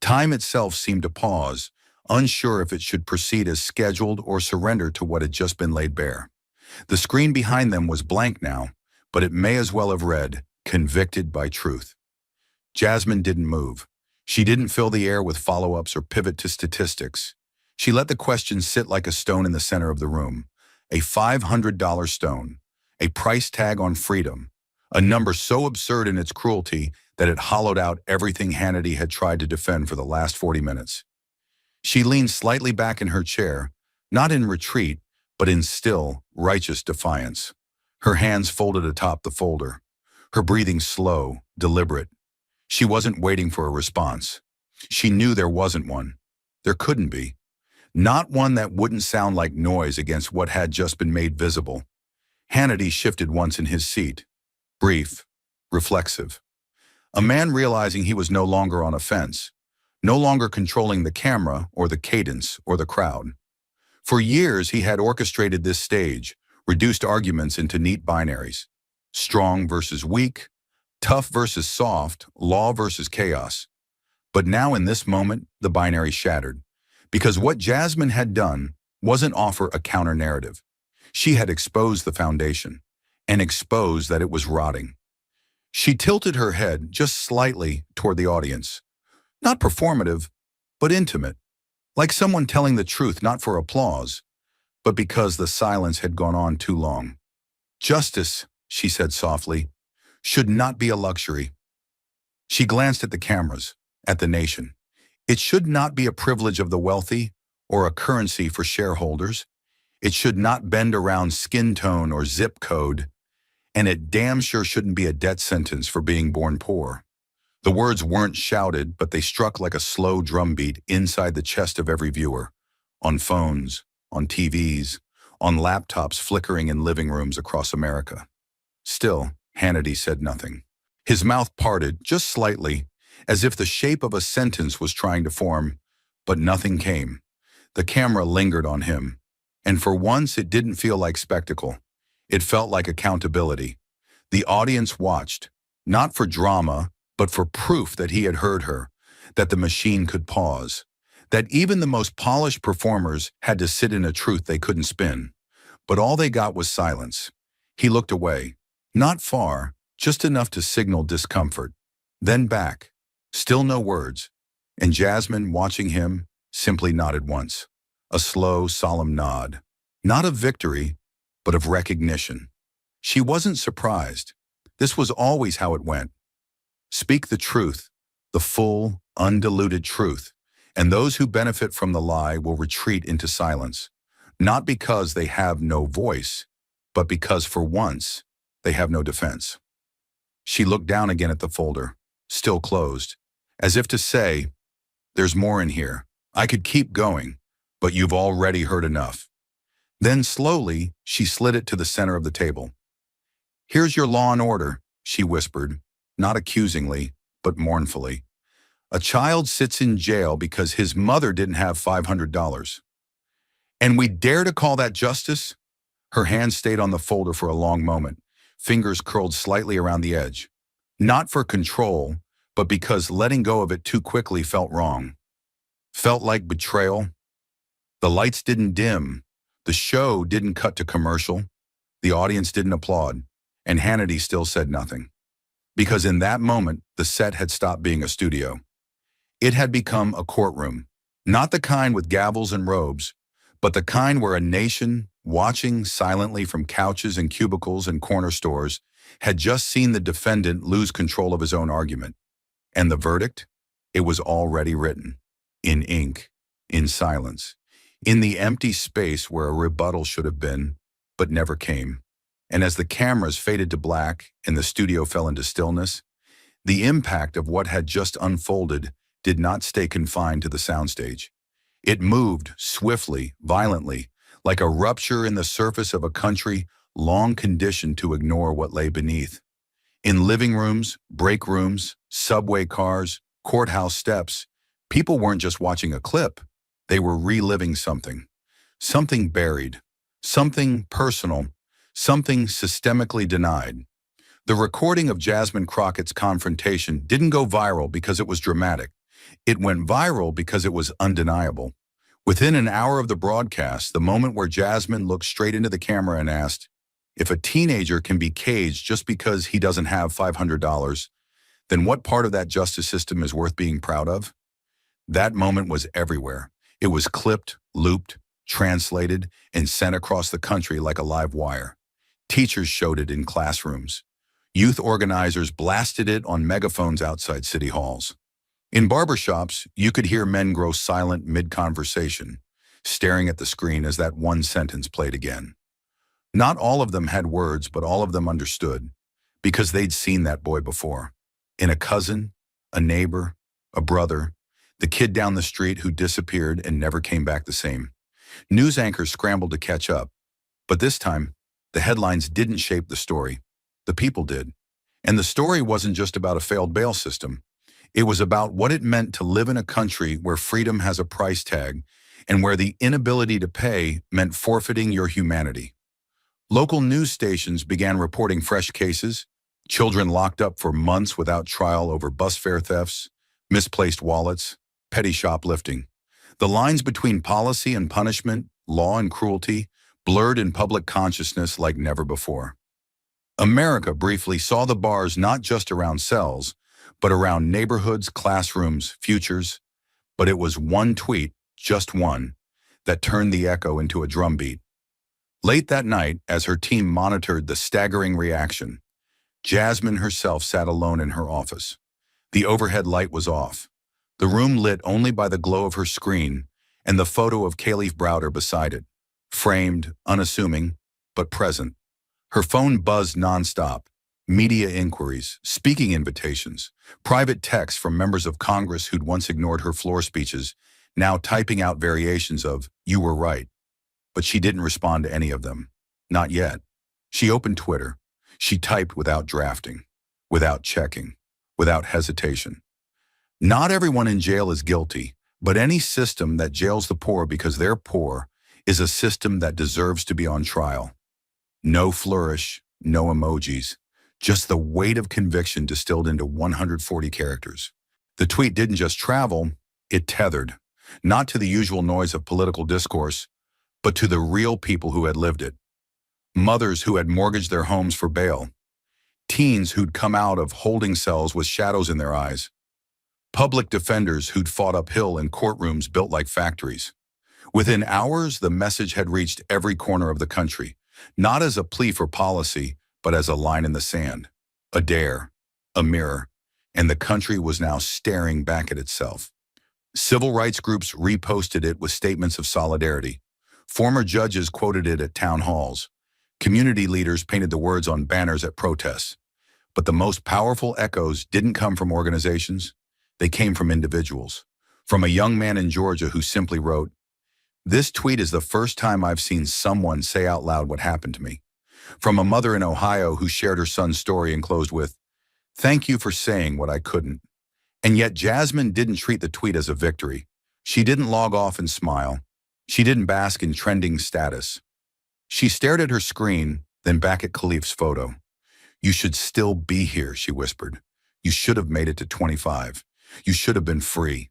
Time itself seemed to pause, unsure if it should proceed as scheduled or surrender to what had just been laid bare. The screen behind them was blank now, but it may as well have read, "Convicted by truth." Jasmine didn't move. She didn't fill the air with follow-ups or pivot to statistics. She let the question sit like a stone in the center of the room, a $500 stone, a price tag on freedom, a number so absurd in its cruelty that it hollowed out everything Hannity had tried to defend for the last 40 minutes. She leaned slightly back in her chair, not in retreat, but in still, righteous defiance. Her hands folded atop the folder, her breathing slow, deliberate. She wasn't waiting for a response. She knew there wasn't one. There couldn't be. Not one that wouldn't sound like noise against what had just been made visible. Hannity shifted once in his seat, brief, reflexive. A man realizing he was no longer on a fence, no longer controlling the camera or the cadence or the crowd. For years, he had orchestrated this stage, reduced arguments into neat binaries. Strong versus weak, tough versus soft, law versus chaos. But now in this moment, the binary shattered. Because what Jasmine had done wasn't offer a counter-narrative. She had exposed the foundation, and exposed that it was rotting. She tilted her head just slightly toward the audience. Not performative, but intimate. Like someone telling the truth not for applause, but because the silence had gone on too long. "Justice," she said softly, should not be a luxury. She glanced at the cameras, at the nation. It should not be a privilege of the wealthy or a currency for shareholders. It should not bend around skin tone or zip code, and it damn sure shouldn't be a death sentence for being born poor. The words weren't shouted, but they struck like a slow drumbeat inside the chest of every viewer, on phones, on TVs, on laptops flickering in living rooms across America. Still, Hannity said nothing. His mouth parted just slightly, as if the shape of a sentence was trying to form, but nothing came. The camera lingered on him, and for once it didn't feel like spectacle. It felt like accountability. The audience watched, not for drama, but for proof that he had heard her, that the machine could pause, that even the most polished performers had to sit in a truth they couldn't spin. But all they got was silence. He looked away, not far, just enough to signal discomfort. Then back, still no words, and Jasmine, watching him, simply nodded once. A slow, solemn nod. Not of victory, but of recognition. She wasn't surprised. This was always how it went. Speak the truth, the full, undiluted truth, and those who benefit from the lie will retreat into silence, not because they have no voice, but because for once, they have no defense. She looked down again at the folder, still closed, as if to say, there's more in here. I could keep going, but you've already heard enough. Then slowly, she slid it to the center of the table. Here's your Law and Order, she whispered, not accusingly, but mournfully. A child sits in jail because his mother didn't have $500. And we dare to call that justice? Her hand stayed on the folder for a long moment, fingers curled slightly around the edge. Not for control, but because letting go of it too quickly felt wrong. Felt like betrayal. The lights didn't dim. The show didn't cut to commercial. The audience didn't applaud. And Hannity still said nothing. Because in that moment, the set had stopped being a studio. It had become a courtroom. Not the kind with gavels and robes, but the kind where a nation, watching silently from couches and cubicles and corner stores, had just seen the defendant lose control of his own argument. And the verdict? It was already written. In ink. In silence. In the empty space where a rebuttal should have been, but never came. And as the cameras faded to black and the studio fell into stillness, the impact of what had just unfolded did not stay confined to the soundstage. It moved swiftly, violently, like a rupture in the surface of a country long conditioned to ignore what lay beneath. In living rooms, break rooms, subway cars, courthouse steps, people weren't just watching a clip. They were reliving something. Something buried. Something personal. Something systemically denied. The recording of Jasmine Crockett's confrontation didn't go viral because it was dramatic. It went viral because it was undeniable. Within an hour of the broadcast, the moment where Jasmine looked straight into the camera and asked, if a teenager can be caged just because he doesn't have $500, then what part of that justice system is worth being proud of? That moment was everywhere. It was clipped, looped, translated, and sent across the country like a live wire. Teachers showed it in classrooms. Youth organizers blasted it on megaphones outside city halls. In barbershops, you could hear men grow silent mid-conversation, staring at the screen as that one sentence played again. Not all of them had words, but all of them understood, because they'd seen that boy before. In a cousin, a neighbor, a brother, the kid down the street who disappeared and never came back the same. News anchors scrambled to catch up, but this time, the headlines didn't shape the story. The people did. And the story wasn't just about a failed bail system. It was about what it meant to live in a country where freedom has a price tag and where the inability to pay meant forfeiting your humanity. Local news stations began reporting fresh cases, children locked up for months without trial over bus fare thefts, misplaced wallets, petty shoplifting. The lines between policy and punishment, law and cruelty, blurred in public consciousness like never before. America briefly saw the bars not just around cells, but around neighborhoods, classrooms, futures. But it was one tweet, just one, that turned the echo into a drumbeat. Late that night, as her team monitored the staggering reaction, Jasmine herself sat alone in her office. The overhead light was off, the room lit only by the glow of her screen and the photo of Kalief Browder beside it, framed, unassuming, but present. Her phone buzzed nonstop. Media inquiries, speaking invitations, private texts from members of Congress who'd once ignored her floor speeches, now typing out variations of, "You were right." But she didn't respond to any of them. Not yet. She opened Twitter. She typed without drafting, without checking, without hesitation. Not everyone in jail is guilty, but any system that jails the poor because they're poor is a system that deserves to be on trial. No flourish, no emojis, just the weight of conviction distilled into 140 characters. The tweet didn't just travel, it tethered, not to the usual noise of political discourse, but to the real people who had lived it. Mothers who had mortgaged their homes for bail, teens who'd come out of holding cells with shadows in their eyes, public defenders who'd fought uphill in courtrooms built like factories. Within hours, the message had reached every corner of the country, not as a plea for policy, but as a line in the sand, a dare, a mirror, and the country was now staring back at itself. Civil rights groups reposted it with statements of solidarity. Former judges quoted it at town halls. Community leaders painted the words on banners at protests. But the most powerful echoes didn't come from organizations. They came from individuals. From a young man in Georgia who simply wrote, "This tweet is the first time I've seen someone say out loud what happened to me." From a mother in Ohio who shared her son's story and closed with, "Thank you for saying what I couldn't." And yet Jasmine didn't treat the tweet as a victory. She didn't log off and smile. She didn't bask in trending status. She stared at her screen, then back at Kalief's photo. "You should still be here," she whispered. "You should have made it to 25. You should have been free."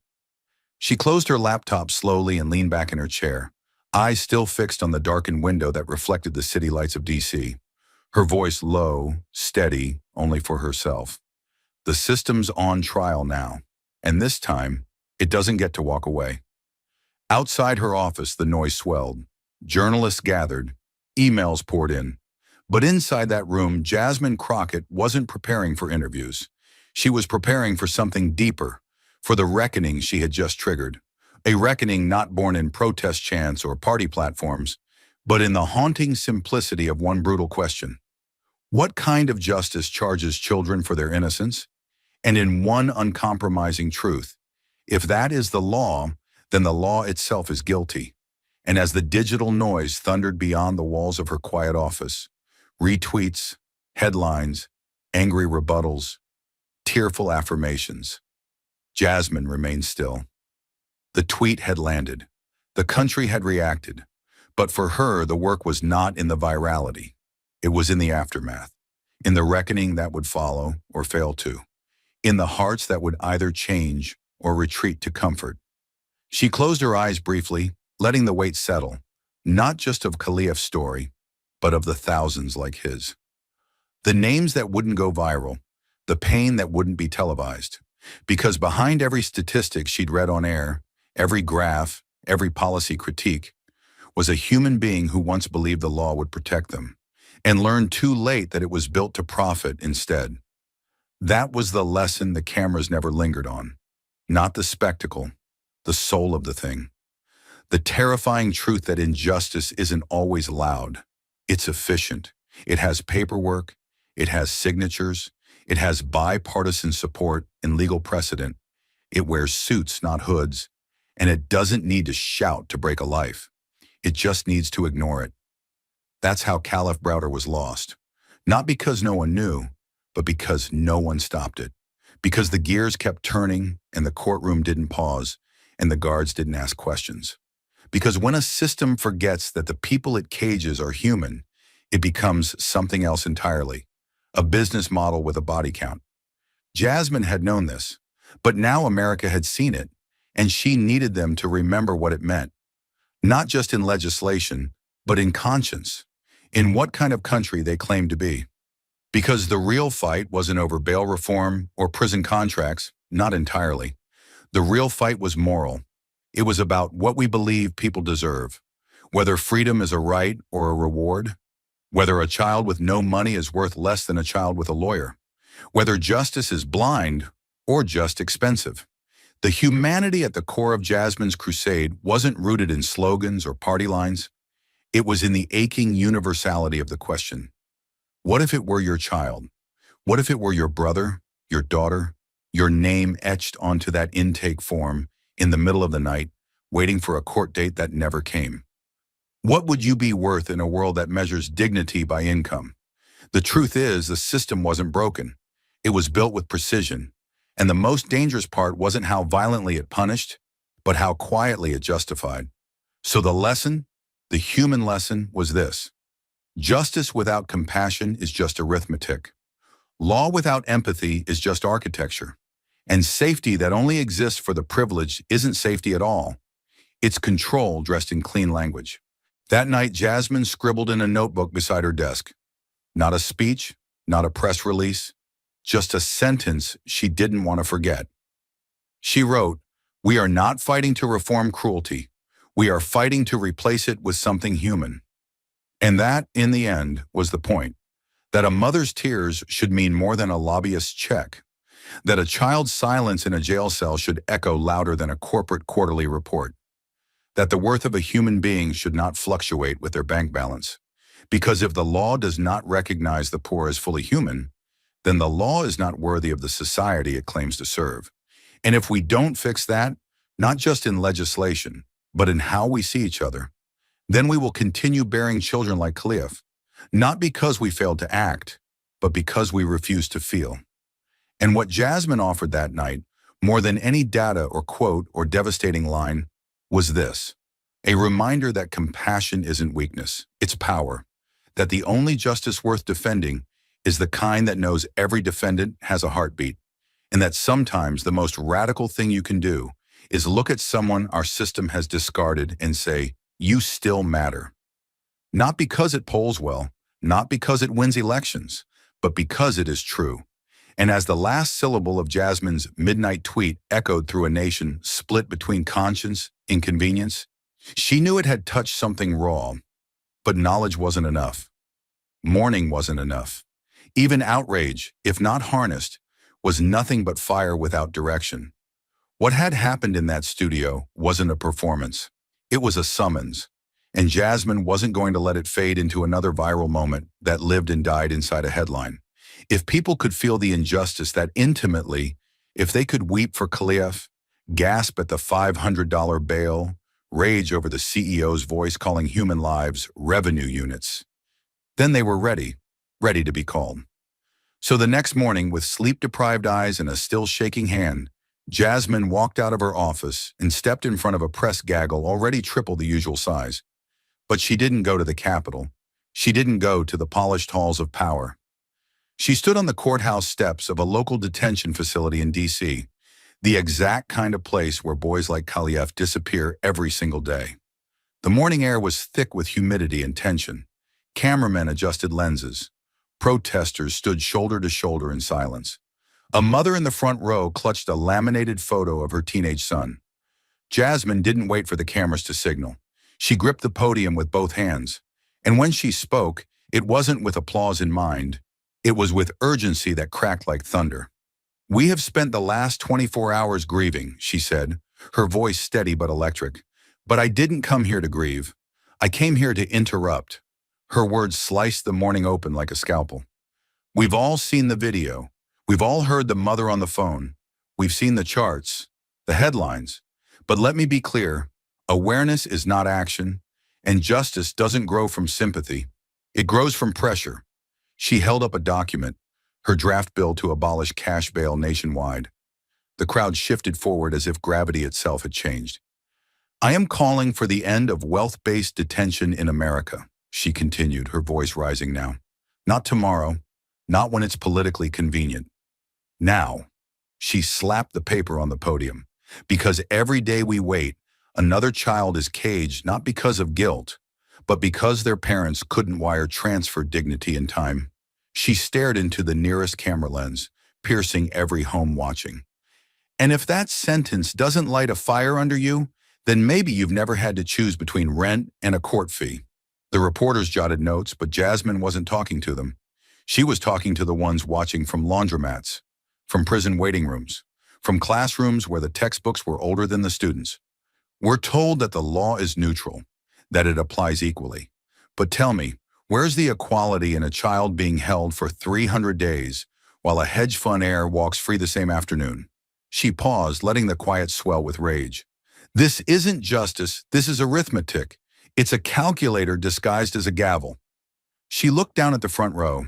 She closed her laptop slowly and leaned back in her chair, eyes still fixed on the darkened window that reflected the city lights of D.C. Her voice low, steady, only for herself. The system's on trial now, and this time, it doesn't get to walk away. Outside her office, the noise swelled. Journalists gathered. Emails poured in. But inside that room, Jasmine Crockett wasn't preparing for interviews. She was preparing for something deeper, for the reckoning she had just triggered. A reckoning not born in protest chants or party platforms, but in the haunting simplicity of one brutal question. What kind of justice charges children for their innocence? And in one uncompromising truth, if that is the law, then the law itself is guilty. And as the digital noise thundered beyond the walls of her quiet office, retweets, headlines, angry rebuttals, tearful affirmations, Jasmine remained still. The tweet had landed. The country had reacted. But for her, the work was not in the virality. It was in the aftermath, in the reckoning that would follow or fail to, in the hearts that would either change or retreat to comfort. She closed her eyes briefly, letting the weight settle, not just of Kalief's story, but of the thousands like his. The names that wouldn't go viral, the pain that wouldn't be televised. Because behind every statistic she'd read on air, every graph, every policy critique, was a human being who once believed the law would protect them, and learned too late that it was built to profit instead. That was the lesson the cameras never lingered on. Not the spectacle, the soul of the thing. The terrifying truth that injustice isn't always loud. It's efficient. It has paperwork. It has signatures. It has bipartisan support and legal precedent. It wears suits, not hoods. And it doesn't need to shout to break a life. It just needs to ignore it. That's how Kalief Browder was lost. Not because no one knew, but because no one stopped it. Because the gears kept turning and the courtroom didn't pause and the guards didn't ask questions. Because when a system forgets that the people it cages are human, it becomes something else entirely. A business model with a body count. Jasmine had known this, but now America had seen it, and she needed them to remember what it meant. Not just in legislation, but in conscience. In what kind of country they claimed to be. Because the real fight wasn't over bail reform or prison contracts, not entirely. The real fight was moral. It was about what we believe people deserve. Whether freedom is a right or a reward, whether a child with no money is worth less than a child with a lawyer, whether justice is blind or just expensive. The humanity at the core of Jasmine's crusade wasn't rooted in slogans or party lines. It was in the aching universality of the question. What if it were your child? What if it were your brother, your daughter, your name etched onto that intake form in the middle of the night, waiting for a court date that never came? What would you be worth in a world that measures dignity by income? The truth is, the system wasn't broken. It was built with precision. And the most dangerous part wasn't how violently it punished, but how quietly it justified. So the lesson, the human lesson, was this. Justice without compassion is just arithmetic. Law without empathy is just architecture. And safety that only exists for the privileged isn't safety at all. It's control dressed in clean language. That night, Jasmine scribbled in a notebook beside her desk. Not a speech, not a press release, just a sentence she didn't want to forget. She wrote, "We are not fighting to reform cruelty. We are fighting to replace it with something human." And that, in the end, was the point. That a mother's tears should mean more than a lobbyist's check. That a child's silence in a jail cell should echo louder than a corporate quarterly report. That the worth of a human being should not fluctuate with their bank balance. Because if the law does not recognize the poor as fully human, then the law is not worthy of the society it claims to serve. And if we don't fix that, not just in legislation, but in how we see each other, then we will continue bearing children like Khalif, not because we failed to act, but because we refused to feel. And what Jasmine offered that night, more than any data or quote or devastating line, was this: a reminder that compassion isn't weakness, it's power, that the only justice worth defending is the kind that knows every defendant has a heartbeat, and that sometimes the most radical thing you can do is look at someone our system has discarded and say, "You still matter." Not because it polls well, not because it wins elections, but because it is true. And as the last syllable of Jasmine's midnight tweet echoed through a nation split between conscience and inconvenience, she knew it had touched something raw. But knowledge wasn't enough. Mourning wasn't enough. Even outrage, if not harnessed, was nothing but fire without direction. What had happened in that studio wasn't a performance. It was a summons. And Jasmine wasn't going to let it fade into another viral moment that lived and died inside a headline. If people could feel the injustice that intimately, if they could weep for Khalif, gasp at the $500 bail, rage over the CEO's voice calling human lives revenue units, then they were ready to be called. So the next morning, with sleep-deprived eyes and a still shaking hand, Jasmine walked out of her office and stepped in front of a press gaggle already triple the usual size. But she didn't go to the Capitol. She didn't go to the polished halls of power. She stood on the courthouse steps of a local detention facility in D.C., the exact kind of place where boys like Khalif disappear every single day. The morning air was thick with humidity and tension. Cameramen adjusted lenses. Protesters stood shoulder to shoulder in silence. A mother in the front row clutched a laminated photo of her teenage son. Jasmine didn't wait for the cameras to signal. She gripped the podium with both hands. And when she spoke, it wasn't with applause in mind. It was with urgency that cracked like thunder. "We have spent the last 24 hours grieving," she said, her voice steady but electric. "But I didn't come here to grieve. I came here to interrupt." Her words sliced the morning open like a scalpel. "We've all seen the video. We've all heard the mother on the phone. We've seen the charts, the headlines. But let me be clear, awareness is not action, and justice doesn't grow from sympathy. It grows from pressure." She held up a document, her draft bill to abolish cash bail nationwide. The crowd shifted forward as if gravity itself had changed. "I am calling for the end of wealth-based detention in America," she continued, her voice rising now. "Not tomorrow, not when it's politically convenient. Now." She slapped the paper on the podium. "Because every day we wait, another child is caged not because of guilt, but because their parents couldn't wire transfer dignity in time." She stared into the nearest camera lens, piercing every home watching. "And if that sentence doesn't light a fire under you, then maybe you've never had to choose between rent and a court fee. The reporters jotted notes, but Jasmine wasn't talking to them. She was talking to the ones watching from laundromats, from prison waiting rooms, from classrooms where the textbooks were older than the students. We're told that the law is neutral, that it applies equally. But tell me, where's the equality in a child being held for 300 days while a hedge fund heir walks free the same afternoon? She paused, letting the quiet swell with rage. This isn't justice, this is arithmetic. It's a calculator disguised as a gavel. She looked down at the front row.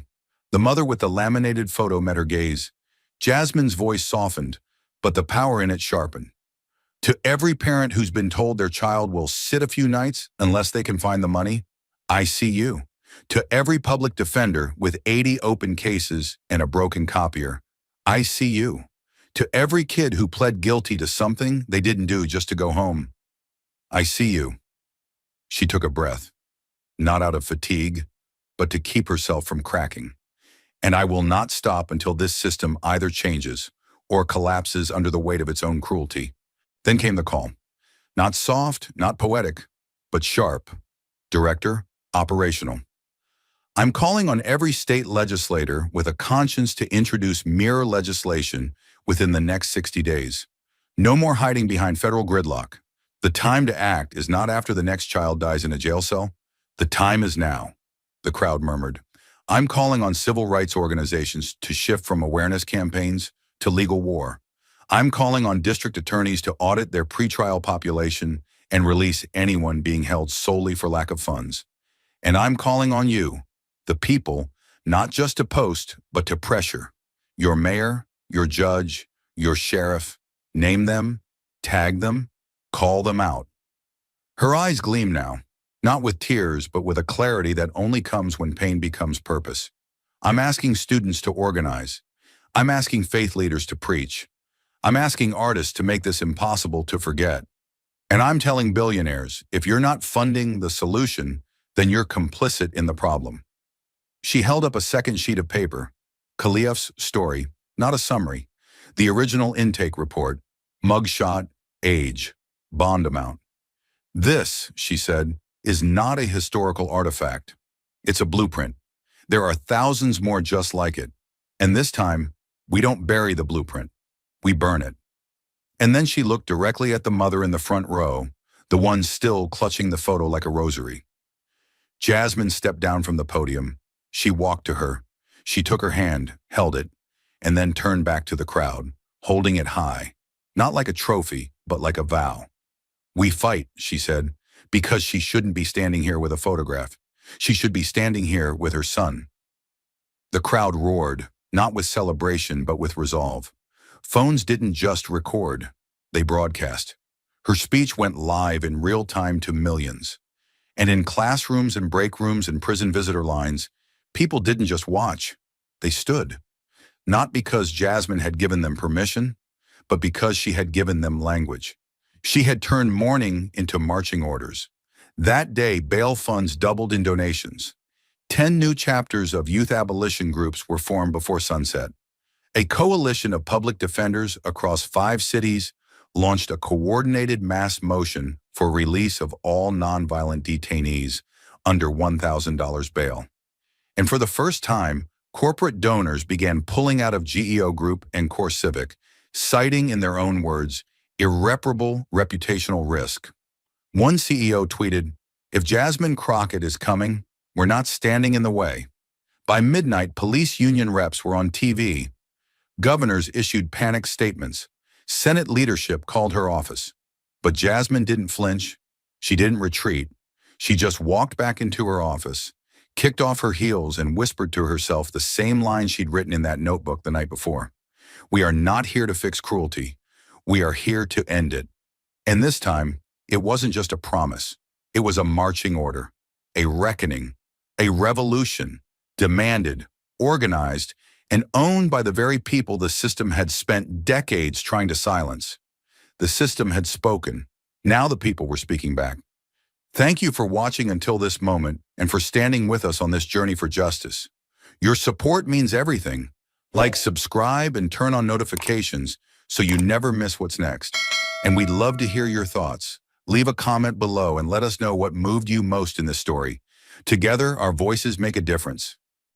The mother with the laminated photo met her gaze. Jasmine's voice softened, but the power in it sharpened. To every parent who's been told their child will sit a few nights unless they can find the money, I see you. To every public defender with 80 open cases and a broken copier, I see you. To every kid who pled guilty to something they didn't do just to go home, I see you. She took a breath, not out of fatigue, but to keep herself from cracking. And I will not stop until this system either changes or collapses under the weight of its own cruelty. Then came the call. Not soft, not poetic, but sharp. Director, operational. I'm calling on every state legislator with a conscience to introduce mirror legislation within the next 60 days. No more hiding behind federal gridlock. The time to act is not after the next child dies in a jail cell. The time is now, the crowd murmured. I'm calling on civil rights organizations to shift from awareness campaigns to legal war. I'm calling on district attorneys to audit their pretrial population and release anyone being held solely for lack of funds. And I'm calling on you, the people, not just to post, but to pressure. Your mayor, your judge, your sheriff, name them, tag them, call them out. Her eyes gleam now, not with tears, but with a clarity that only comes when pain becomes purpose. I'm asking students to organize. I'm asking faith leaders to preach. I'm asking artists to make this impossible to forget. And I'm telling billionaires, if you're not funding the solution, then you're complicit in the problem. She held up a second sheet of paper, Khalif's story, not a summary, the original intake report, mugshot, age, bond amount. This, she said, is not a historical artifact. It's a blueprint. There are thousands more just like it. And this time, we don't bury the blueprint. We burn it. And then she looked directly at the mother in the front row, the one still clutching the photo like a rosary. Jasmine stepped down from the podium. She walked to her. She took her hand, held it, and then turned back to the crowd, holding it high, not like a trophy, but like a vow. We fight, she said, because she shouldn't be standing here with a photograph. She should be standing here with her son. The crowd roared, not with celebration, but with resolve. Phones didn't just record, they broadcast. Her speech went live in real time to millions. And in classrooms and break rooms and prison visitor lines, people didn't just watch, they stood. Not because Jasmine had given them permission, but because she had given them language. She had turned mourning into marching orders. That day, bail funds doubled in donations. 10 new chapters of youth abolition groups were formed before sunset. A coalition of public defenders across 5 cities launched a coordinated mass motion for release of all nonviolent detainees under $1,000 bail. And for the first time, corporate donors began pulling out of GEO Group and Core Civic, citing, in their own words, irreparable reputational risk. One CEO tweeted, "If Jasmine Crockett is coming, we're not standing in the way." By midnight, police union reps were on TV. Governors issued panic statements. Senate leadership called her office. But Jasmine didn't flinch. She didn't retreat. She just walked back into her office, kicked off her heels, and whispered to herself the same line she'd written in that notebook the night before. "We are not here to fix cruelty. We are here to end it." And this time, it wasn't just a promise. It was a marching order, a reckoning, a revolution, demanded, organized, and owned by the very people the system had spent decades trying to silence. The system had spoken. Now the people were speaking back. Thank you for watching until this moment and for standing with us on this journey for justice. Your support means everything. Like, subscribe, and turn on notifications so you never miss what's next. And we'd love to hear your thoughts. Leave a comment below and let us know what moved you most in this story. Together, our voices make a difference.